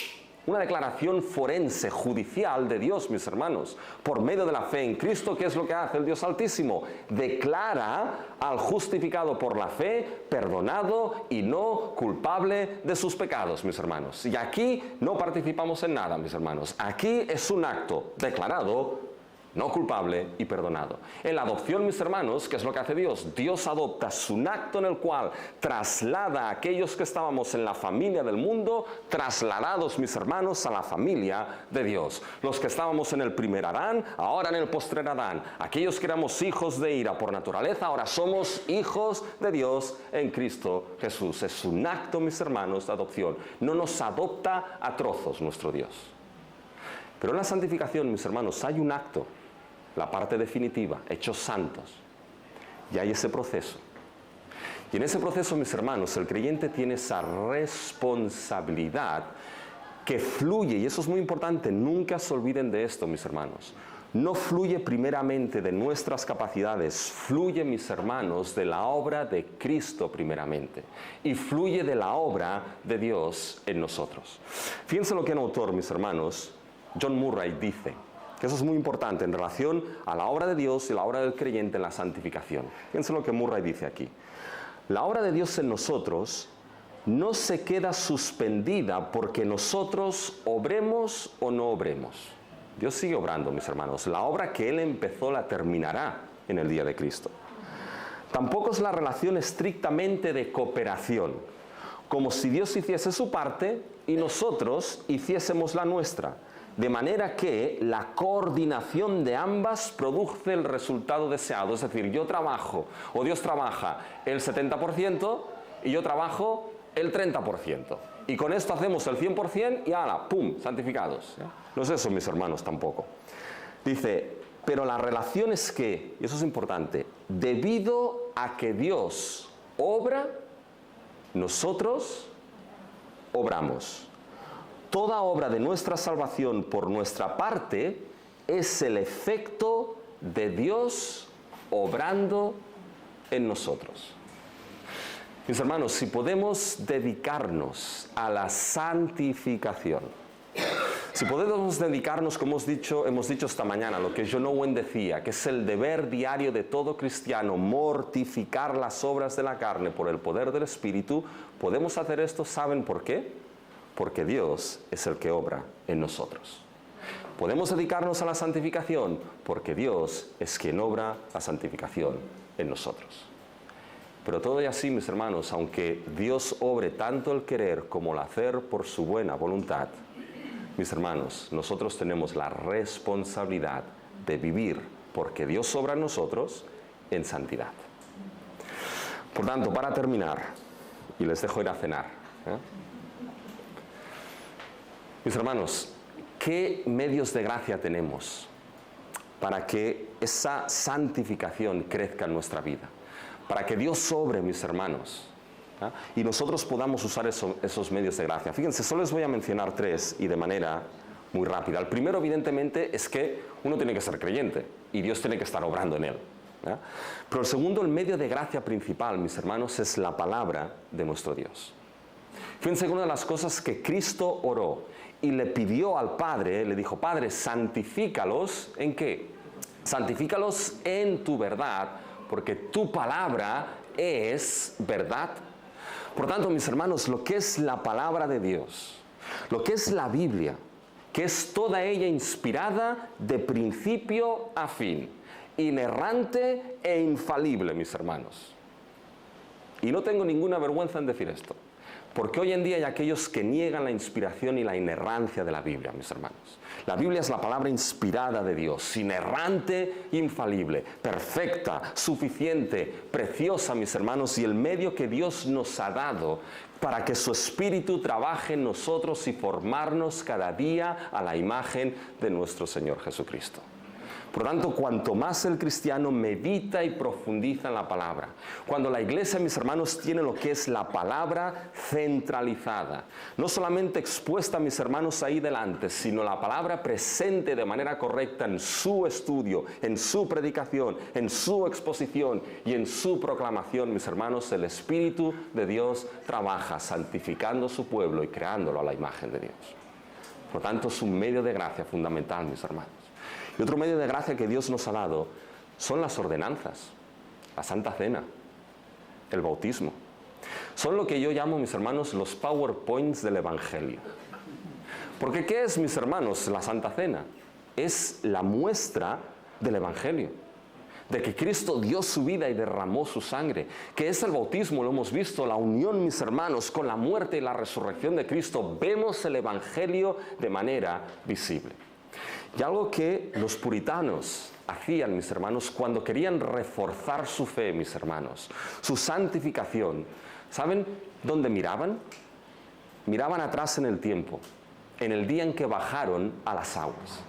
forense, judicial de Dios, mis hermanos. Por medio de la fe en Cristo, ¿qué es lo que hace el Dios Altísimo? Declara al justificado por la fe, perdonado y no culpable de sus pecados, mis hermanos. Y aquí no participamos en nada, mis hermanos. Aquí es un acto declarado no culpable y perdonado. En la adopción, mis hermanos, ¿qué es lo que hace Dios? Dios adopta, es un acto en el cual traslada a aquellos que estábamos en la familia del mundo, trasladados, mis hermanos, a la familia de Dios. Los que estábamos en el primer Adán, ahora en el postrer Adán. Aquellos que éramos hijos de ira por naturaleza, ahora somos hijos de Dios en Cristo Jesús. Es un acto, mis hermanos, de adopción. No nos adopta a trozos nuestro Dios. Pero en la santificación, mis hermanos, hay un acto, la parte definitiva, hechos santos. Y hay ese proceso. Y en ese proceso, mis hermanos, el creyente tiene esa responsabilidad que fluye, y eso es muy importante, nunca se olviden de esto, mis hermanos. No fluye primeramente de nuestras capacidades, fluye, mis hermanos, de la obra de Cristo primeramente. Y fluye de la obra de Dios en nosotros. Fíjense lo que un autor, mis hermanos, John Murray, dice, que eso es muy importante en relación a la obra de Dios y la obra del creyente en la santificación. Fíjense lo que Murray dice aquí. La obra de Dios en nosotros no se queda suspendida porque nosotros obremos o no obremos. Dios sigue obrando, mis hermanos. La obra que Él empezó la terminará en el día de Cristo. Tampoco es la relación estrictamente de cooperación, como si Dios hiciese su parte y nosotros hiciésemos la nuestra. De manera que la coordinación de ambas produce el resultado deseado. Es decir, yo trabajo, o Dios trabaja el 70% y yo trabajo el 30%. Y con esto hacemos el 100% y ¡hala! ¡Pum! Santificados. No es eso, mis hermanos, tampoco. Dice, pero la relación es que, y eso es importante, debido a que Dios obra, nosotros obramos. Toda obra de nuestra salvación por nuestra parte es el efecto de Dios obrando en nosotros. Mis hermanos, si podemos dedicarnos a la santificación, si podemos dedicarnos, como hemos dicho esta mañana, lo que John Owen decía, que es el deber diario de todo cristiano, mortificar las obras de la carne por el poder del Espíritu, podemos hacer esto, ¿saben por qué? Porque Dios es el que obra en nosotros. Podemos dedicarnos a la santificación porque Dios es quien obra la santificación en nosotros. Pero todo y así, mis hermanos, aunque Dios obre tanto el querer como el hacer por su buena voluntad, mis hermanos, nosotros tenemos la responsabilidad de vivir porque Dios obra en nosotros en santidad. Por tanto, para terminar, y les dejo ir a cenar, mis hermanos, ¿qué medios de gracia tenemos para que esa santificación crezca en nuestra vida? Para que Dios obre, mis hermanos, y nosotros podamos usar esos medios de gracia. Fíjense, solo les voy a mencionar tres y de manera muy rápida. El primero, evidentemente, es que uno tiene que ser creyente y Dios tiene que estar obrando en él. Pero el segundo, el medio de gracia principal, mis hermanos, es la palabra de nuestro Dios. Fíjense que una de las cosas que Cristo oró y le pidió al Padre, le dijo, Padre, santifícalos, ¿en qué? Santifícalos en tu verdad, porque tu palabra es verdad. Por tanto, mis hermanos, lo que es la palabra de Dios, lo que es la Biblia, que es toda ella inspirada de principio a fin, inerrante e infalible, mis hermanos. Y no tengo ninguna vergüenza en decir esto. Porque hoy en día hay aquellos que niegan la inspiración y la inerrancia de la Biblia, mis hermanos. La Biblia es la palabra inspirada de Dios, inerrante, infalible, perfecta, suficiente, preciosa, mis hermanos, y el medio que Dios nos ha dado para que su Espíritu trabaje en nosotros y formarnos cada día a la imagen de nuestro Señor Jesucristo. Por lo tanto, cuanto más el cristiano medita y profundiza en la palabra, cuando la iglesia, mis hermanos, tiene lo que es la palabra centralizada, no solamente expuesta, mis hermanos, ahí delante, sino la palabra presente de manera correcta en su estudio, en su predicación, en su exposición y en su proclamación, mis hermanos, el Espíritu de Dios trabaja santificando su pueblo y creándolo a la imagen de Dios. Por lo tanto, es un medio de gracia fundamental, mis hermanos. Y otro medio de gracia que Dios nos ha dado son las ordenanzas, la Santa Cena, el bautismo. Son lo que yo llamo, mis hermanos, los PowerPoints del Evangelio. Porque ¿qué es, mis hermanos, la Santa Cena? Es la muestra del Evangelio, de que Cristo dio su vida y derramó su sangre, que es el bautismo, lo hemos visto, la unión, mis hermanos, con la muerte y la resurrección de Cristo. Vemos el Evangelio de manera visible. Y algo que los puritanos hacían, mis hermanos, cuando querían reforzar su fe, mis hermanos, su santificación, ¿saben dónde miraban? Miraban atrás en el tiempo, en el día en que bajaron a las aguas.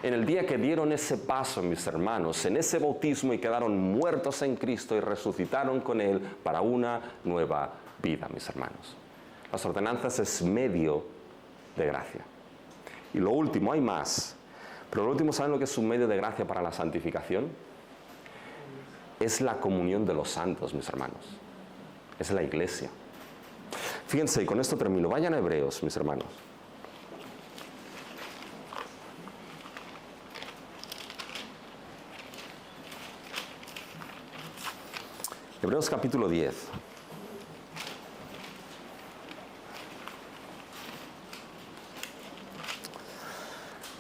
En el día que dieron ese paso, mis hermanos, en ese bautismo y quedaron muertos en Cristo y resucitaron con Él para una nueva vida, mis hermanos. Las ordenanzas es medio de gracia. Y lo último, hay más. Pero lo último, ¿saben lo que es un medio de gracia para la santificación? Es la comunión de los santos, mis hermanos. Es la iglesia. Fíjense, y con esto termino. Vayan a Hebreos, mis hermanos. Hebreos capítulo 10.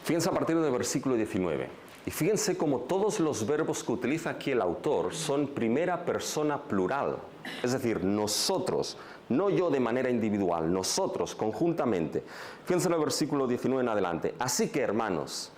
Fíjense a partir del versículo 19. Y fíjense cómo todos los verbos que utiliza aquí el autor son primera persona plural. Es decir, nosotros, no yo de manera individual, nosotros conjuntamente. Fíjense en el versículo 19 en adelante. Así que, hermanos,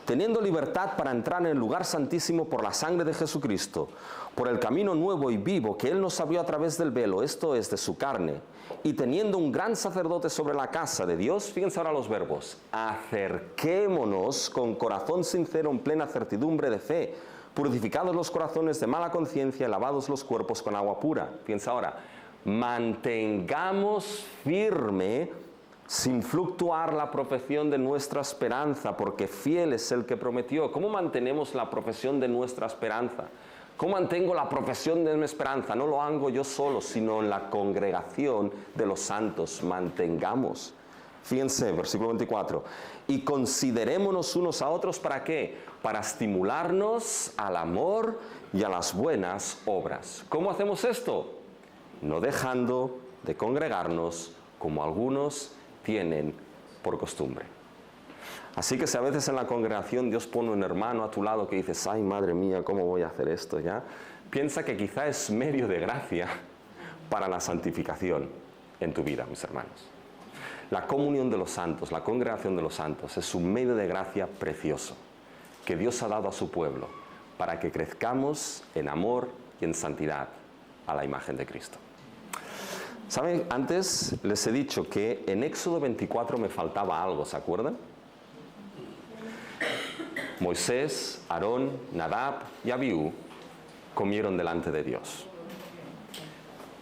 teniendo libertad para entrar en el lugar santísimo por la sangre de Jesucristo, por el camino nuevo y vivo que Él nos abrió a través del velo, esto es, de su carne, y teniendo un gran sacerdote sobre la casa de Dios, fíjense ahora los verbos, acerquémonos con corazón sincero en plena certidumbre de fe, purificados los corazones de mala conciencia y lavados los cuerpos con agua pura. Fíjense ahora, mantengamos firme sin fluctuar la profesión de nuestra esperanza, porque fiel es el que prometió. ¿Cómo mantenemos la profesión de nuestra esperanza? ¿Cómo mantengo la profesión de mi esperanza? No lo hago yo solo, sino en la congregación de los santos. Mantengamos. Fíjense, versículo 24. Y considerémonos unos a otros, ¿para qué? Para estimularnos al amor y a las buenas obras. ¿Cómo hacemos esto? No dejando de congregarnos como algunos tienen por costumbre. Así que si a veces en la congregación Dios pone un hermano a tu lado que dices, ay madre mía, ¿cómo voy a hacer esto ya? Piensa que quizá es medio de gracia para la santificación en tu vida, mis hermanos. La comunión de los santos, la congregación de los santos es un medio de gracia precioso que Dios ha dado a su pueblo para que crezcamos en amor y en santidad a la imagen de Cristo. ¿Saben? Antes les he dicho que en Éxodo 24 me faltaba algo, ¿se acuerdan? Moisés, Aarón, Nadab y Abiú comieron delante de Dios.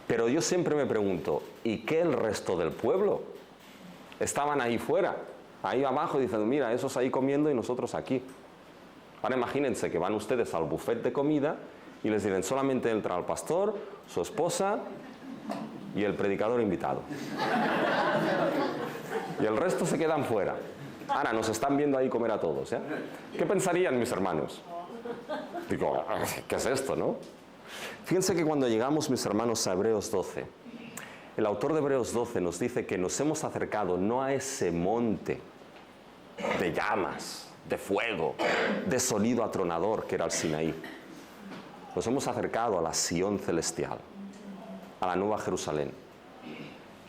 Pero yo siempre me pregunto, ¿y qué el resto del pueblo? Estaban ahí fuera, ahí abajo, diciendo, mira, esos ahí comiendo y nosotros aquí. Ahora imagínense que van ustedes al buffet de comida y les dicen, solamente entra el pastor, su esposa y el predicador invitado. Y el resto se quedan fuera. Ahora, nos están viendo ahí comer a todos, ¿eh? ¿Qué pensarían mis hermanos? Digo, ¿qué es esto, no? Fíjense que cuando llegamos, mis hermanos, a Hebreos 12, el autor de Hebreos 12 nos dice que nos hemos acercado no a ese monte de llamas, de fuego, de sonido atronador que era el Sinaí. Nos hemos acercado a la Sión celestial, a la Nueva Jerusalén.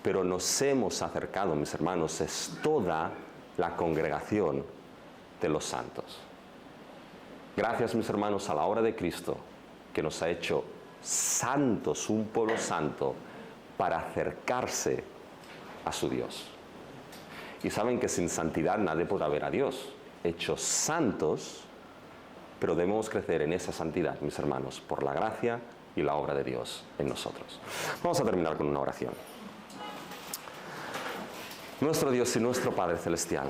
Pero nos hemos acercado, mis hermanos, es toda la congregación de los santos. Gracias, mis hermanos, a la obra de Cristo, que nos ha hecho santos, un pueblo santo, para acercarse a su Dios. Y saben que sin santidad nadie podrá ver a Dios. Hechos santos, pero debemos crecer en esa santidad, mis hermanos, por la gracia y la obra de Dios en nosotros. Vamos a terminar con una oración. Nuestro Dios y nuestro Padre Celestial,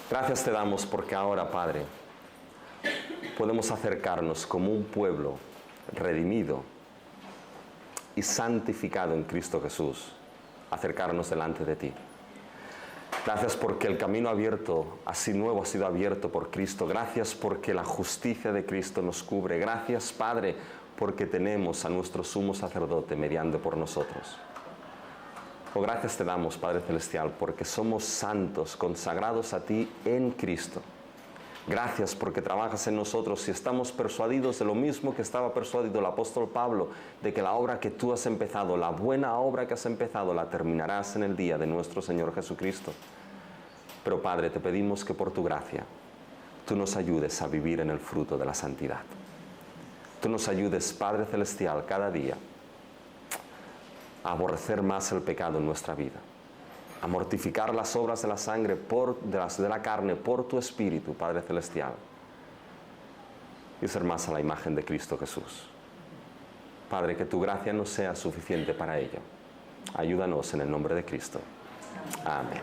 gracias te damos porque ahora, Padre, podemos acercarnos como un pueblo redimido y santificado en Cristo Jesús, acercarnos delante de ti. Gracias porque el camino abierto, así nuevo, ha sido abierto por Cristo. Gracias porque la justicia de Cristo nos cubre. Gracias, Padre, porque tenemos a nuestro sumo sacerdote mediando por nosotros. Oh, gracias te damos, Padre Celestial, porque somos santos, consagrados a ti en Cristo. Gracias porque trabajas en nosotros y estamos persuadidos de lo mismo que estaba persuadido el apóstol Pablo, de que la obra que tú has empezado, la buena obra que has empezado, la terminarás en el día de nuestro Señor Jesucristo. Pero Padre, te pedimos que por tu gracia tú nos ayudes a vivir en el fruto de la santidad. Tú nos ayudes, Padre Celestial, cada día a aborrecer más el pecado en nuestra vida, a mortificar las obras de la sangre, de la carne, por tu Espíritu, Padre Celestial, y ser más a la imagen de Cristo Jesús. Padre, que tu gracia no sea suficiente para ello. Ayúdanos en el nombre de Cristo. Amén.